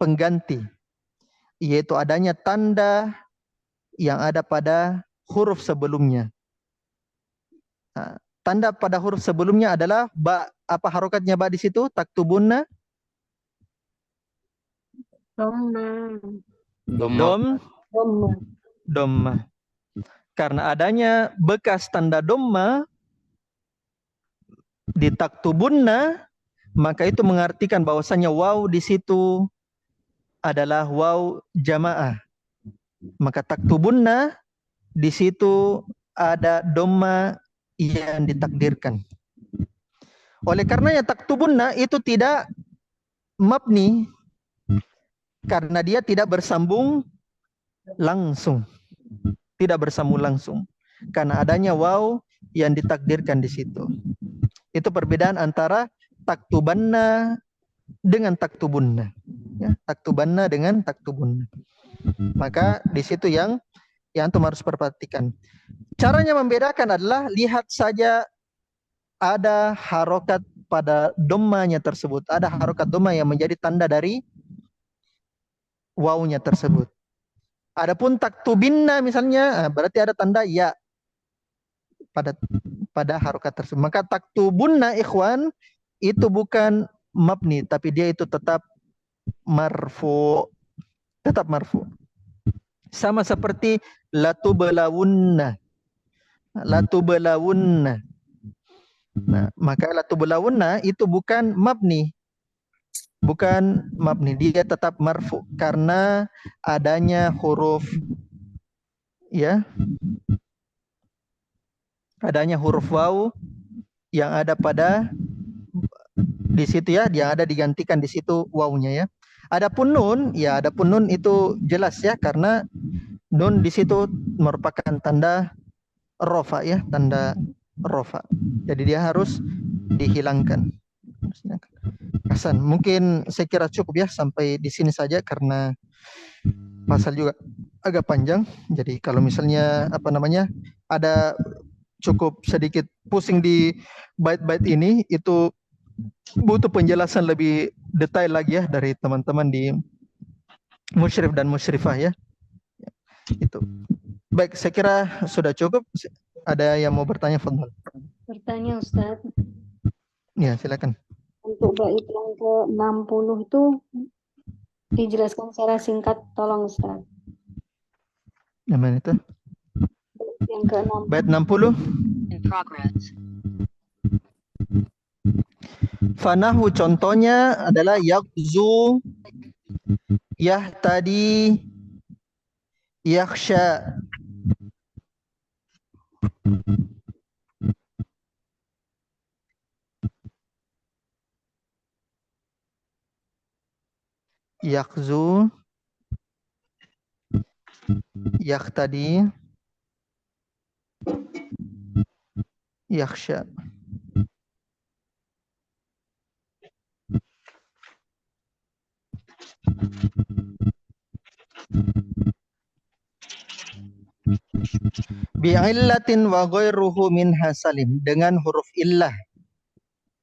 pengganti. Yaitu adanya tanda yang ada pada huruf sebelumnya. Nah, tanda pada huruf sebelumnya adalah ba. Apa harokatnya ba di situ? Taktubunna. Domma. Karena adanya bekas tanda domma di taktubunna, maka itu mengartikan bahwasanya waw di situ adalah waw jamaah. Maka taktubunna di situ ada domma yang ditakdirkan. Oleh karenanya taktubunna itu tidak mabni karena dia tidak bersambung langsung. Tidak bersambung langsung. Karena adanya waw yang ditakdirkan di situ. Itu perbedaan antara taktubanna dengan taktubunna. Ya, taktubanna dengan taktubunna. Maka di situ yang antum harus perhatikan. Caranya membedakan adalah lihat saja ada harokat pada dommanya tersebut. Ada harokat domma yang menjadi tanda dari wawnya tersebut. Adapun taktubinna misalnya, berarti ada tanda ya pada harokat tersebut. Maka taktubunna ikhwan itu bukan mabni, tapi dia itu tetap marfu. Tetap marfu. Sama seperti latubalawunna. Latubalawunna. Nah, maka latubalawunna itu bukan mabni. Bukan mabni, dia tetap marfu karena adanya huruf ya. Adanya huruf waw yang ada pada di situ ya, yang ada digantikan di situ wawunya ya. Adapun nun, ya adapun nun itu jelas ya, karena nun di situ merupakan tanda rofa ya, tanda rofa. Jadi dia harus dihilangkan. Hasan, mungkin saya kira cukup ya sampai di sini saja karena pasal juga agak panjang. Jadi kalau misalnya apa namanya ada cukup sedikit pusing di bait-bait ini, itu butuh penjelasan lebih detail lagi ya dari teman-teman di musyrif dan musyrifah ya. Itu. Baik, saya kira sudah cukup. Ada yang mau bertanya, Fadhal? Bertanya Ustaz, Ya, silakan. untuk bait yang ke-60 itu dijelaskan secara singkat, tolong Ustaz. Yang mana itu? Yang ke-60. Bait 60. Fanahu contohnya adalah yakzu, yahtadi, yakhsha. Yakzu, yahtadi, yakhsha. Bi'illatin wa ghairuhu min hasalim, dengan huruf illah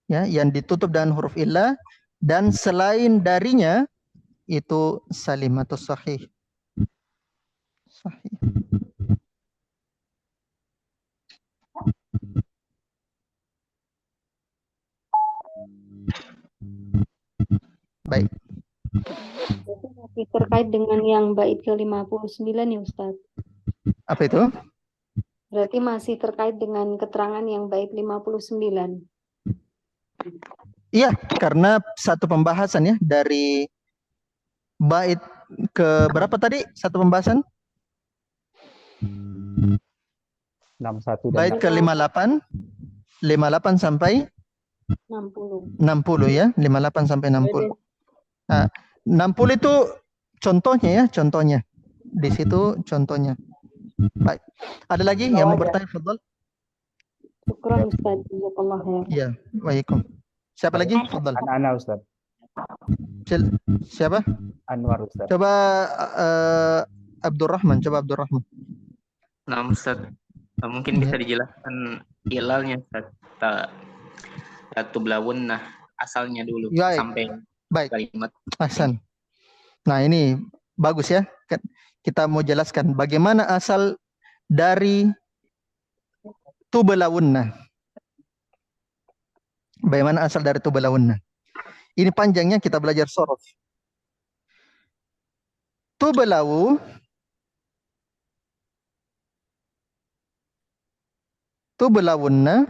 ya, yang ditutup dengan huruf illah dan selain darinya itu salim atau sahih. Sahih. Baik. Itu masih terkait dengan yang bait ke-59 ya Ustaz. Apa itu? Berarti masih terkait dengan keterangan yang bait 59. Iya, karena satu pembahasan ya dari bait ke berapa tadi? Satu pembahasan? 61 dan Bait ke 58, 58 sampai 60. 60 ya, 58 sampai 60. Nah, 60 itu contohnya ya, contohnya. Di situ contohnya. Baik. Ada lagi yang mau bertanya, Fadhal? Syukran Ustaz. Jazakallah khair. Iya, waalaikum. Siapa lagi? Fadhal. Ana Ustaz. Siapa? Anwar Ustaz. Coba Abdurrahman, coba Abdurrahman. Nah, Ustaz, mungkin bisa dijelaskan ilalnya, Ustaz. Tublawun, nah asalnya dulu Baik. sampai Baik. kalimat. Hasan. Nah, ini bagus ya. Kita mau jelaskan bagaimana asal dari tublawunna. Bagaimana asal dari tublawunna. Ini panjangnya, kita belajar sorof. Tublawu tublawunna.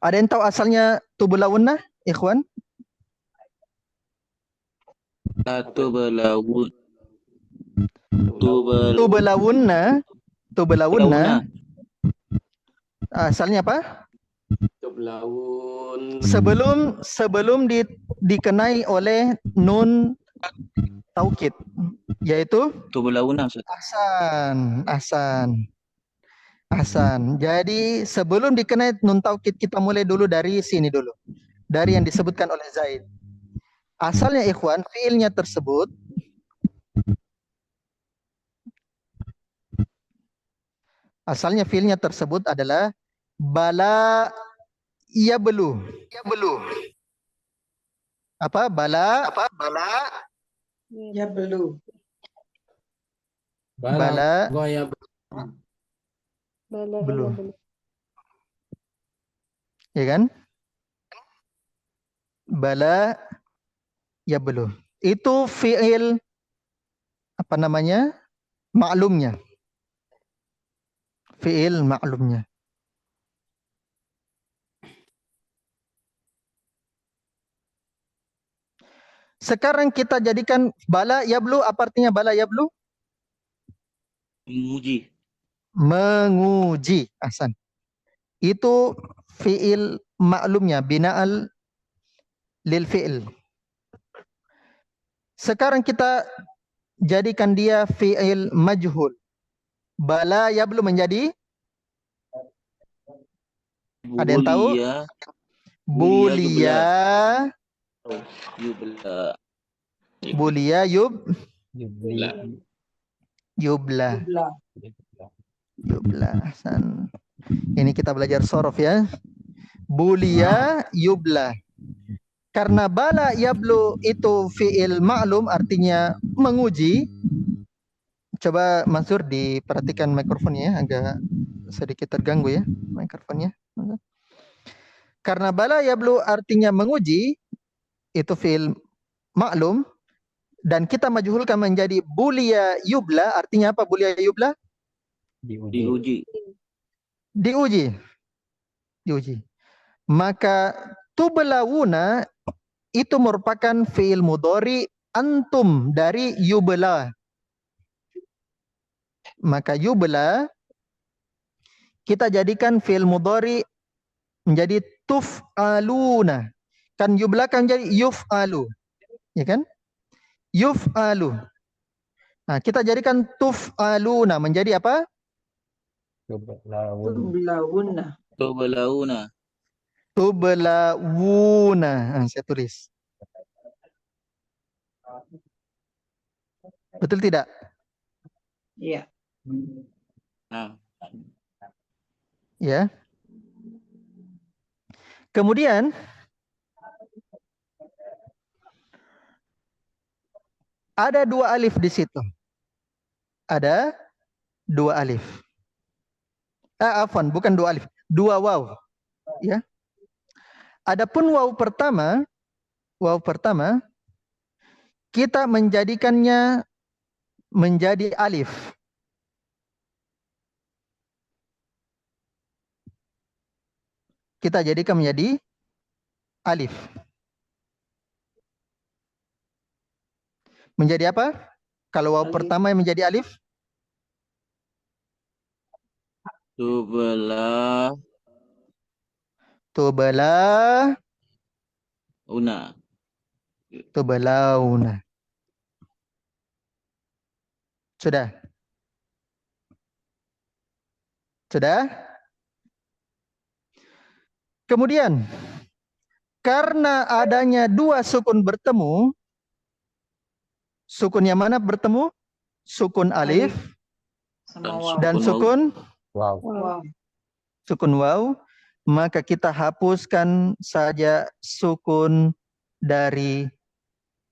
Ada yang tahu asalnya tublawunna, ikhwan? Tublawunna. Asalnya apa? Tublawun. Sebelum dikenai oleh nun taukid, yaitu Tublawuna, Ustaz. Ahsan. Jadi sebelum dikenai nun taukid, kita mulai dulu dari sini dulu. Dari yang disebutkan oleh Zaid. Asalnya ikhwan, fiilnya tersebut adalah bala yablu. Apa? Bala Ya belum. Bala Goya belum. Ya kan? Bala ya belum. Itu fiil apa namanya? Maklumnya. Fiil maklumnya. Sekarang kita jadikan bala yablu, apa artinya bala yablu? Memuji. Menguji. Ahsan. Itu fi'il maklumnya, bina'al lil fi'il. Sekarang kita jadikan dia fi'il majhul. Bala yablu menjadi? Ada yang tahu? Bulia. Yubla. Bulia Yubla. yubla. Jubla. Yubla. Ahsan. Ini kita belajar sorof ya. Bulia yubla. Karena bala yablu itu fi'il ma'lum artinya menguji. Coba Mansur diperhatikan mikrofonnya ya, agak sedikit terganggu ya mikrofonnya. Karena bala yablu artinya menguji, itu fi'il maklum, dan kita majhulkan menjadi bulia yubla, artinya apa bulia yubla? Diuji. Diuji. Maka tublawuna itu merupakan fi'il mudhari antum dari yubla. Maka yubla kita jadikan fi'il mudhari menjadi tuf'aluna. Kan yubla kan jadi yuf'alu. Ya kan? Yuf'alu. Nah, kita jadikan tuf'aluna menjadi apa? Tublawunna. Tublawuna. Nah, saya tulis. Betul tidak? Iya. Ya. Kemudian ada 2 alif di situ. Ada 2 alif. Afwan, bukan 2 alif, 2 waw. Ya. Adapun waw pertama kita menjadikannya menjadi alif. Kita jadikan menjadi alif. Menjadi apa? Kalau waw pertama yang menjadi alif? Tubalauna. Sudah? Kemudian karena adanya 2 sukun bertemu, sukun yang mana bertemu? Sukun alif Sama waw. dan sukun Wow. Waw. sukun waw, maka kita hapuskan saja sukun dari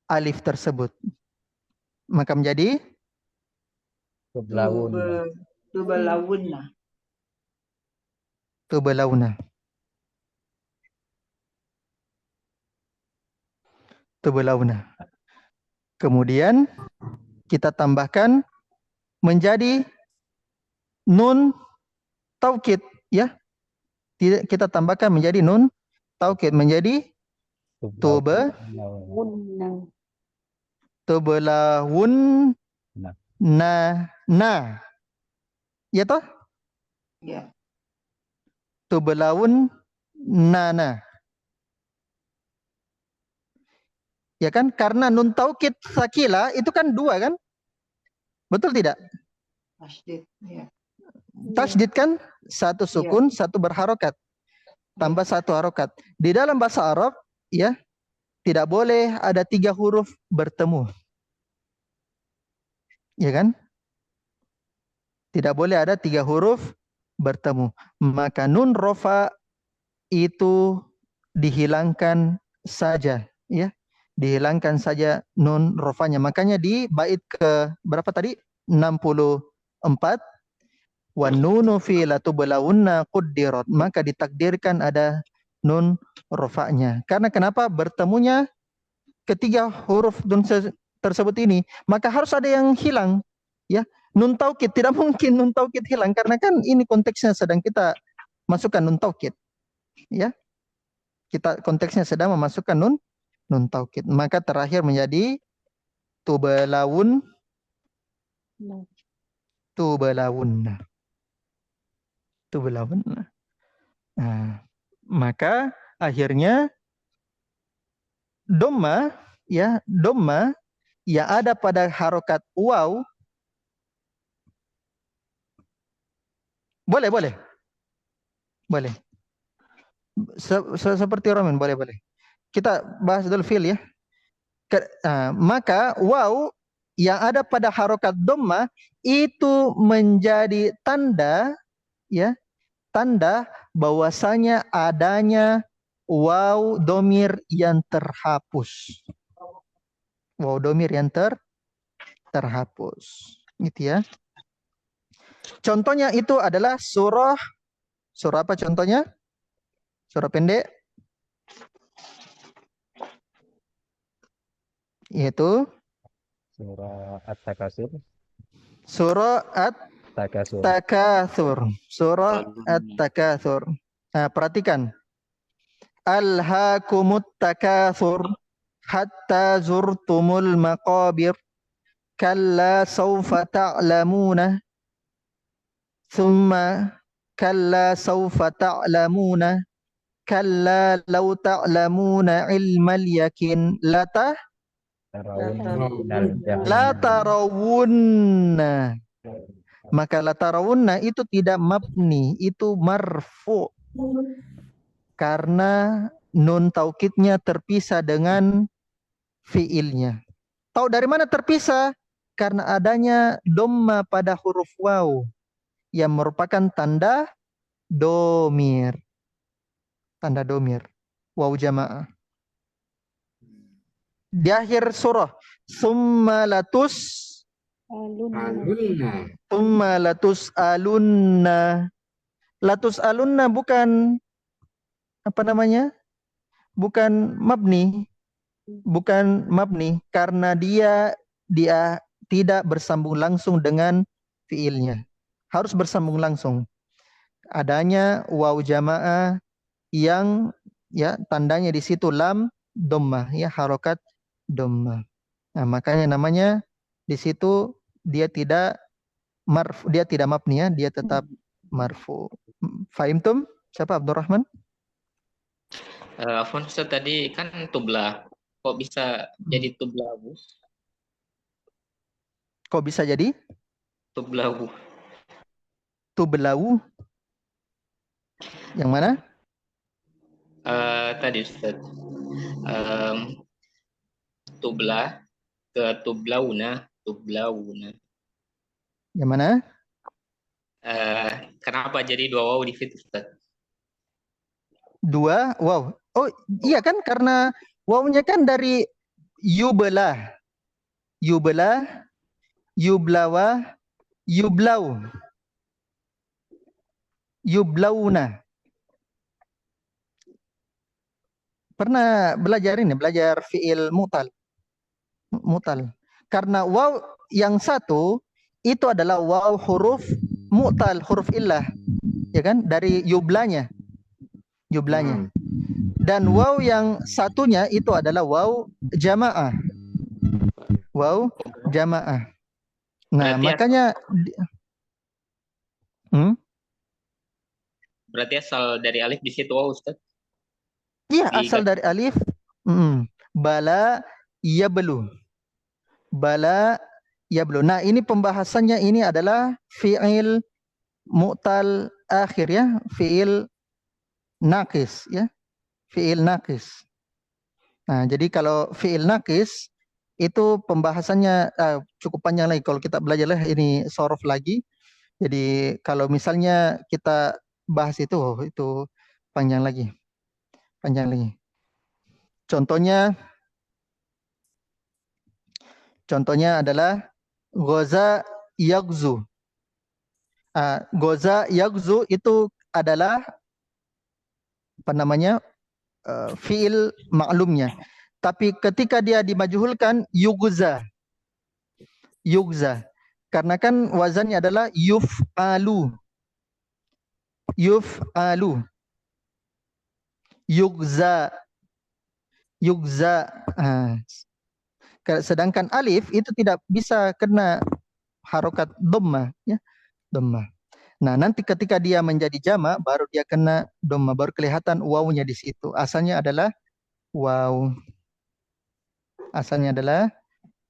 alif tersebut. Maka menjadi Tublawunna. Tublawunna. tubalauna. Tubalauna. Kemudian kita tambahkan menjadi nun taukid ya. Kita tambahkan menjadi nun taukid menjadi Wunna. tublawun na. Ya toh? Ya. Tublawun nana. Ya kan? Karena nun taukid sakila itu kan 2 kan? Betul tidak? Tasydid. Ya. Tasydid kan? 1 sukun, 1 berharokat. Tambah 1 harokat. Di dalam bahasa Arab, ya, tidak boleh ada 3 huruf bertemu. Ya kan? Tidak boleh ada 3 huruf bertemu. Maka nun rofa itu dihilangkan saja, ya. Dihilangkan saja nun rofanya. Makanya di bait ke berapa tadi? 64. Wa nunu fi latublawunna quddirat. Maka ditakdirkan ada nun rofanya. Karena kenapa? Bertemunya ketiga huruf nun tersebut ini, maka harus ada yang hilang, ya. Nun taukid, tidak mungkin nun taukid hilang karena kan ini konteksnya sedang kita masukkan nun taukid, ya. Kita konteksnya sedang memasukkan nun taukid. Maka terakhir menjadi tubalawunna. Tublawunna. Nah, maka akhirnya dhamma ya, dhamma yang ada pada harokat waw boleh. Seperti Roman boleh. Kita bahas dulu fi'il ya. Maka waw yang ada pada harokat dhamma itu menjadi tanda ya, tanda bahwasanya adanya waw domir yang terhapus. Waw domir yang terhapus. Gitu ya. Contohnya itu adalah surah apa contohnya? Surah pendek. Yaitu Surah At-Takasur. Surah At-Takatsur. Surah At-Takatsur. Nah, perhatikan. Alhaakumut takatsur hatta zurtumul maqabir. Kalla sawfa ta'lamuna. Thumma kalla sawfa ta'lamuna. Kalla law ta'lamuna ilmal yakin la tarawunna. Maka la tarawunna itu tidak mabni, itu marfu. Karena nun taukidnya terpisah dengan fiilnya. Tahu dari mana terpisah? Karena adanya dhamma pada huruf waw yang merupakan tanda domir. Tanda domir. Waw jamaah. Di akhir surah. Summa latus alunna. Latus alunna bukan apa namanya? Bukan mabni. Bukan mabni karena dia tidak bersambung langsung dengan fiilnya. Harus bersambung langsung. Adanya waw jamaah yang ya tandanya di situ lam dhammah ya, harokat dhammah. Nah, makanya namanya di situ dia tidak mabni ya, dia tetap marfu. Fahimtum? Siapa Abdurrahman? Afwan Ustaz, tadi kan tublah. Kok bisa jadi tublahu? Kok bisa jadi? Tublahu. Tublahu. Yang mana? Tadi Ustaz. Tublah ke tublawuna. Yang mana? Kenapa jadi dua waw di situ Ustaz? Dua waw. Oh iya kan, karena wawnya kan dari yublah, yublawa, yublau, yublawna. Pernah belajar ini, belajar fi'il mutal. Karena waw yang satu itu adalah waw huruf mutal, huruf illah. Ya kan? Dari yublanya. Dan waw yang satunya itu adalah waw jamaah. Nah, Berarti makanya berarti asal dari alif di situ waw Ustaz? iya, asal dari alif. Bala yablu. Nah, ini pembahasannya ini adalah fi'il mu'tal akhir ya, fi'il naqis ya. Fi'il naqis. Nah, jadi kalau fi'il naqis itu pembahasannya cukup panjang lagi kalau kita belajar lah ini sorof lagi. Jadi kalau misalnya kita bahas itu panjang lagi. Contohnya adalah goza yagzu. Goza yagzu itu adalah apa namanya? Fiil maklumnya. Tapi ketika dia dimajhulkan yugza. Karena kan wazannya adalah yuf'alu. Yugza. Sedangkan alif itu tidak bisa kena harokat dhammah ya, dhammah. Nah, nanti ketika dia menjadi jamak baru dia kena dhamma, baru kelihatan wawunya di situ. Asalnya adalah waw. Asalnya adalah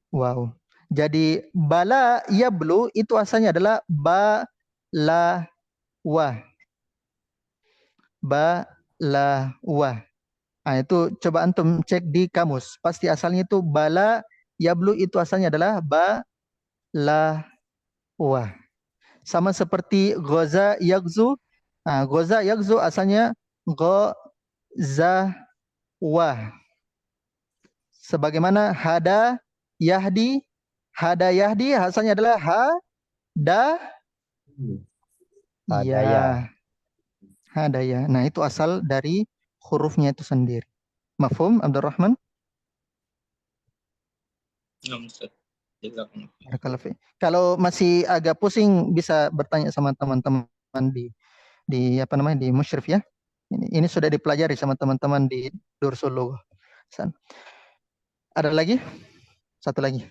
waw. Jadi bala yablu itu asalnya adalah ba la wa. Ba la wa. Nah, itu coba antum cek di kamus. Pasti asalnya itu bala yablu itu asalnya adalah ba la wa. Sama seperti ghaza yagzu. Nah, ghaza yagzu asalnya ghaza wa. Sebagaimana hada yahdi asalnya adalah hada Hadaya. ya. Hadaya. Nah, itu asal dari hurufnya itu sendiri. Mafhum Abdurrahman? Naam, Ustaz. Jazakumullah. Barakallahu fiik. Kalau masih agak pusing bisa bertanya sama teman-teman di apa namanya di Musyrif ya. Ini sudah dipelajari sama teman-teman di Dursul Lughah. Ada lagi? Satu lagi.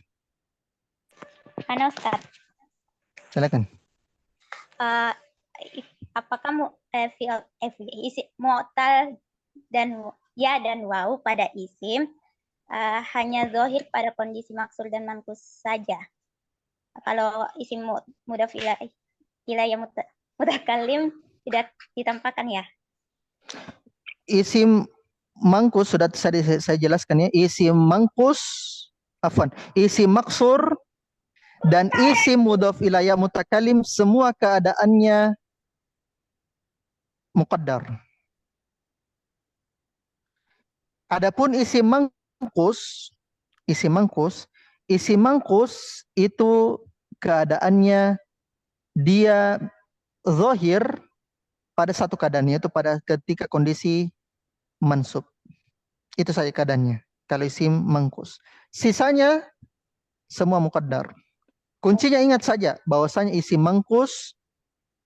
Ana Ustaz, Silakan. apakah isi mu'tal dan ya dan waw pada isim hanya zahir pada kondisi maksul dan manqus saja? Kalau isim mudhaf ilayya mutakallim tidak ditampakkan ya? Isim mangkus sudah saya jelaskan ya. Isim mangkus, isim maksur dan isim mudhaf ilayya mutakallim semua keadaannya muqaddar. Adapun isim mangkus itu keadaannya dia zahir pada satu keadaan, yaitu pada ketika kondisi mansub. Itu saja keadaannya kalau isim mangkus. Sisanya semua muqaddar. Kuncinya ingat saja bahwasanya isim mangkus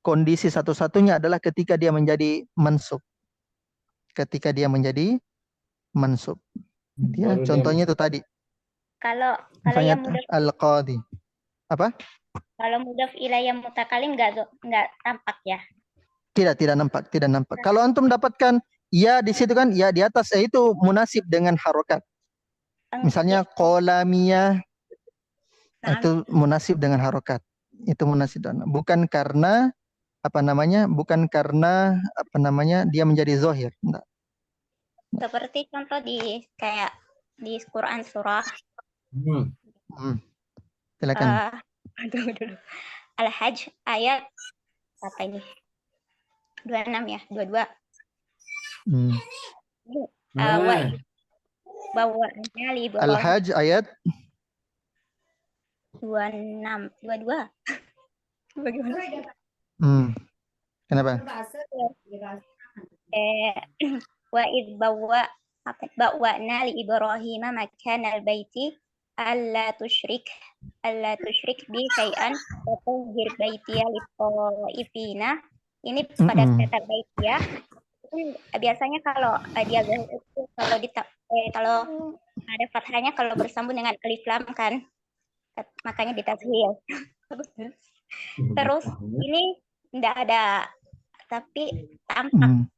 kondisi satu-satunya adalah ketika dia menjadi mansub. Ketika dia menjadi mansub. Ya, contohnya itu tadi. Kalau yang mudhaf al-qadi. Apa? Kalau mudhaf ilayya mutakallim enggak tampak ya? Tidak nampak. Kalau antum dapatkan ya di situ kan, ya di atas itu munasib dengan harokat. Misalnya qalamiyah itu munasib dengan harokat. Itu munasib bukan karena dia menjadi zahir. Enggak. Seperti contoh di Quran surah Silakan. Al-Hajj ayat apa ini? 26 ya, 22. Bawanya li Al-Hajj ayat 22. Bagaimana? Kenapa? Wa id bawwa'na li Ibrahim makanal baiti alla tusyrik bi syai'an wa tahhir baitiya lit-ta'ifina. Ini pada kata baitiya. Biasanya kalau dia kalau ada fathahnya kalau bersambung dengan alif lam kan, makanya ditashil. Terus ini enggak ada tapi tampak.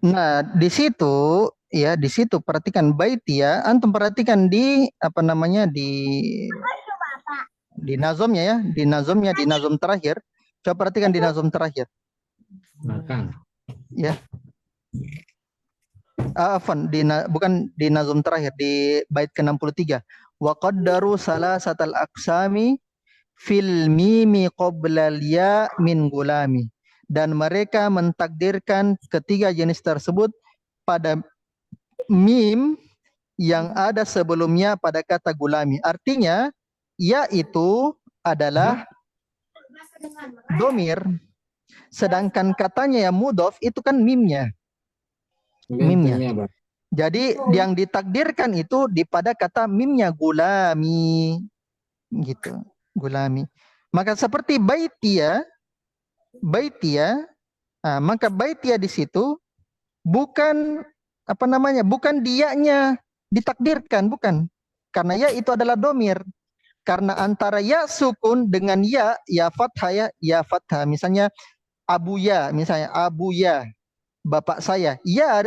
Nah, di situ perhatikan baitiya, antum perhatikan di di nazomnya ya, di nazom terakhir. Coba perhatikan di nazom terakhir. Ya. Bukan di nazom terakhir, di bait ke-63. Wa qaddaru salasatal aqsami fil mimi qoblal ya min gulami. Dan mereka mentakdirkan ketiga jenis tersebut pada mim yang ada sebelumnya pada kata gulami. Artinya, ya itu adalah domir. Sedangkan katanya yang mudhof itu kan mimnya. Jadi yang ditakdirkan itu pada kata mimnya gulami. Gitu. Gulami. Maka seperti baitiya, maka baitiya di situ bukan bukan dianya ditakdirkan, bukan. Karena ya itu adalah domir. Karena antara ya sukun dengan ya fathah ya fathah. Misalnya abuya, misalnya abuya, bapak saya. Ya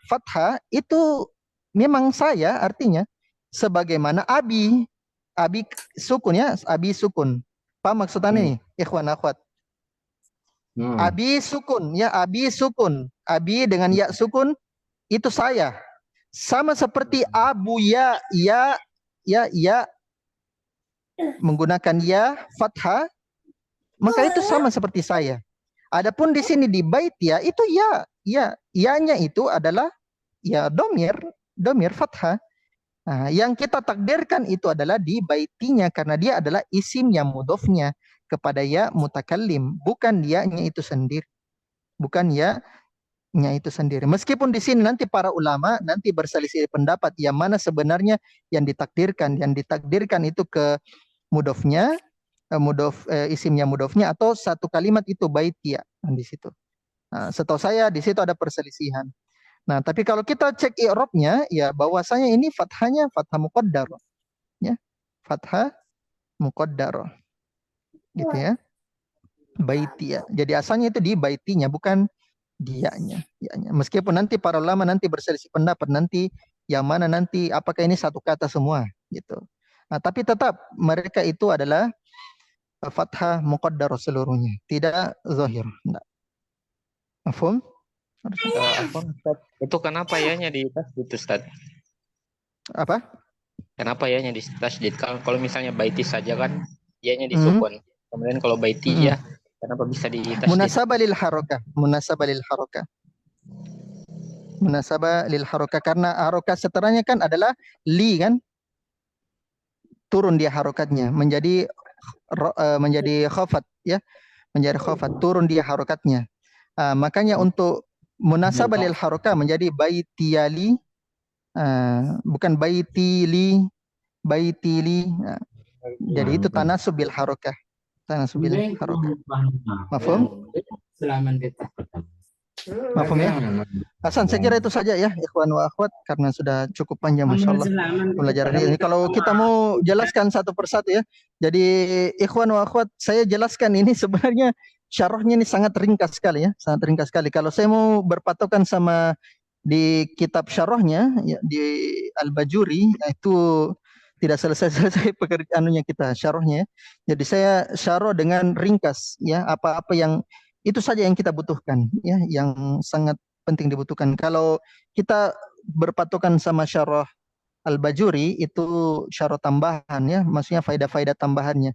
fathah itu memang saya artinya. Sebagaimana abi sukun ya, abi sukun. Paham maksudnya nih, ikhwan akhwat? Abi sukun ya, abi sukun. Abi dengan ya sukun itu saya. Sama seperti abu ya menggunakan ya fathah, maka itu sama seperti saya. Adapun di sini di bait ya itu ya-nya itu adalah ya domir fathah. Nah, yang kita takdirkan itu adalah di baitinya karena dia adalah isim yang mudhofnya kepada ya mutakallim, bukan ya-nya itu sendiri. Bukan ya-nya itu sendiri. Meskipun di sini nanti para ulama nanti berselisih pendapat yang mana sebenarnya yang ditakdirkan. Yang ditakdirkan itu ke mudhofnya, isimnya mudhofnya atau satu kalimat itu baitia di situ. Nah, setahu saya di situ ada perselisihan. Nah, tapi kalau kita cek i'rabnya ya bahwasanya ini fathahnya fathah muqaddar. Ya. Fathah muqaddar. Gitu ya. Baitia. Jadi asalnya itu di baitinya bukan dianya. Meskipun nanti para ulama nanti berselisih pendapat nanti yang mana nanti apakah ini satu kata semua gitu. Nah, tapi tetap mereka itu adalah fathah muqaddar seluruhnya, tidak zahir. Mafhum? Itu kenapa ya-nya di tasdid Ustaz? Apa? Kenapa ya-nya di tasdid? Kalau misalnya baiti saja kan ya-nya disukun. Kemudian kalau baiti ya kenapa bisa di tasdid? Munasabah lil harakah. Munasabah lil harakah karena harakah setelahnya kan adalah li kan? Turun dia harokatnya menjadi khafat ya, menjadi khafat, turun dia harokatnya. Makanya untuk munasabah lil harakah menjadi baitiyali, bukan baitili. Jadi itu tanasub bil harakah. Mafhum? Mafhum ya? Hasan, saya kira itu saja ya ikhwan wa akhwat karena sudah cukup panjang masyaallah pelajaran ini. Kalau kita mau jelaskan satu persatu ya. Jadi ikhwan wa akhwat, saya jelaskan ini sebenarnya syarahnya ini sangat ringkas sekali ya, sangat ringkas sekali. Kalau saya mau berpatokan sama di kitab syarahnya ya, di Al-Bajuri itu tidak selesai-selesai pekerjaannya kita syarahnya. Jadi saya syarah dengan ringkas ya, apa-apa yang itu saja yang kita butuhkan ya, yang sangat penting dibutuhkan. Kalau kita berpatokan sama syarah Al-Bajuri itu syarah tambahan ya, maksudnya faedah-faedah tambahannya.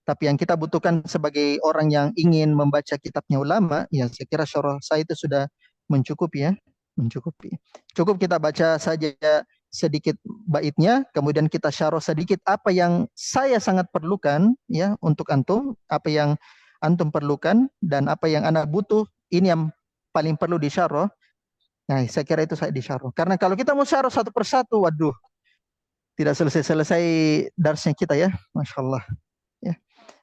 Tapi yang kita butuhkan sebagai orang yang ingin membaca kitabnya ulama, ya saya kira syarah saya itu sudah mencukupi ya, mencukupi. Cukup kita baca saja sedikit baitnya, kemudian kita syarah sedikit apa yang saya sangat perlukan ya untuk antum, apa yang antum perlukan dan apa yang anak butuh, ini yang paling perlu disyarah. Nah, saya kira itu saya disyarah. Karena kalau kita mau syarah satu persatu, waduh, tidak selesai-selesai darsnya kita ya, Masya Allah. Ya.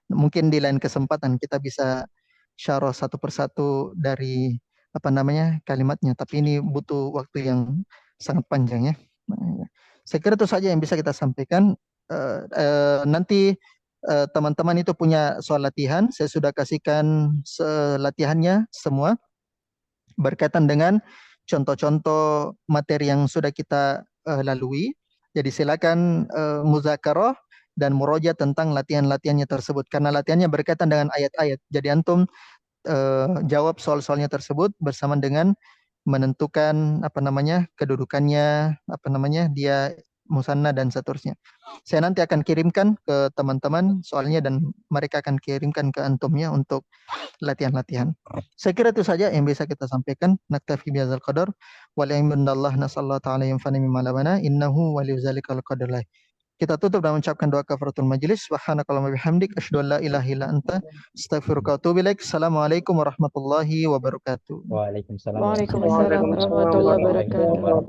Mungkin di lain kesempatan kita bisa syarah satu persatu dari kalimatnya. Tapi ini butuh waktu yang sangat panjang ya. Saya kira itu saja yang bisa kita sampaikan. Nanti teman-teman itu punya soal latihan. Saya sudah kasihkan latihannya semua berkaitan dengan contoh-contoh materi yang sudah kita lalui. Jadi silakan muzakarah dan muroja tentang latihan-latihannya tersebut karena latihannya berkaitan dengan ayat-ayat. Jadi antum jawab soal-soalnya tersebut bersama dengan menentukan kedudukannya, dia musanna dan seterusnya. Saya nanti akan kirimkan ke teman-teman soalnya dan mereka akan kirimkan ke antumnya untuk latihan-latihan. Saya kira itu saja yang bisa kita sampaikan. Naktafi bihadzal qadar. Wal ilmu indallah, nasallahu ta'ala yanfa'ana mimma 'allamana innahu waliyyu dzalikal qadir. Kita tutup dengan mengucapkan doa kafaratul majlis. Subhanakallahumma bihamdik asyhadu an la ilaha illa anta astaghfiruka wa atubu ilaik. Assalamualaikum warahmatullahi wabarakatuh. Waalaikumsalam Waalaikumsalam warahmatullahi wabarakatuh.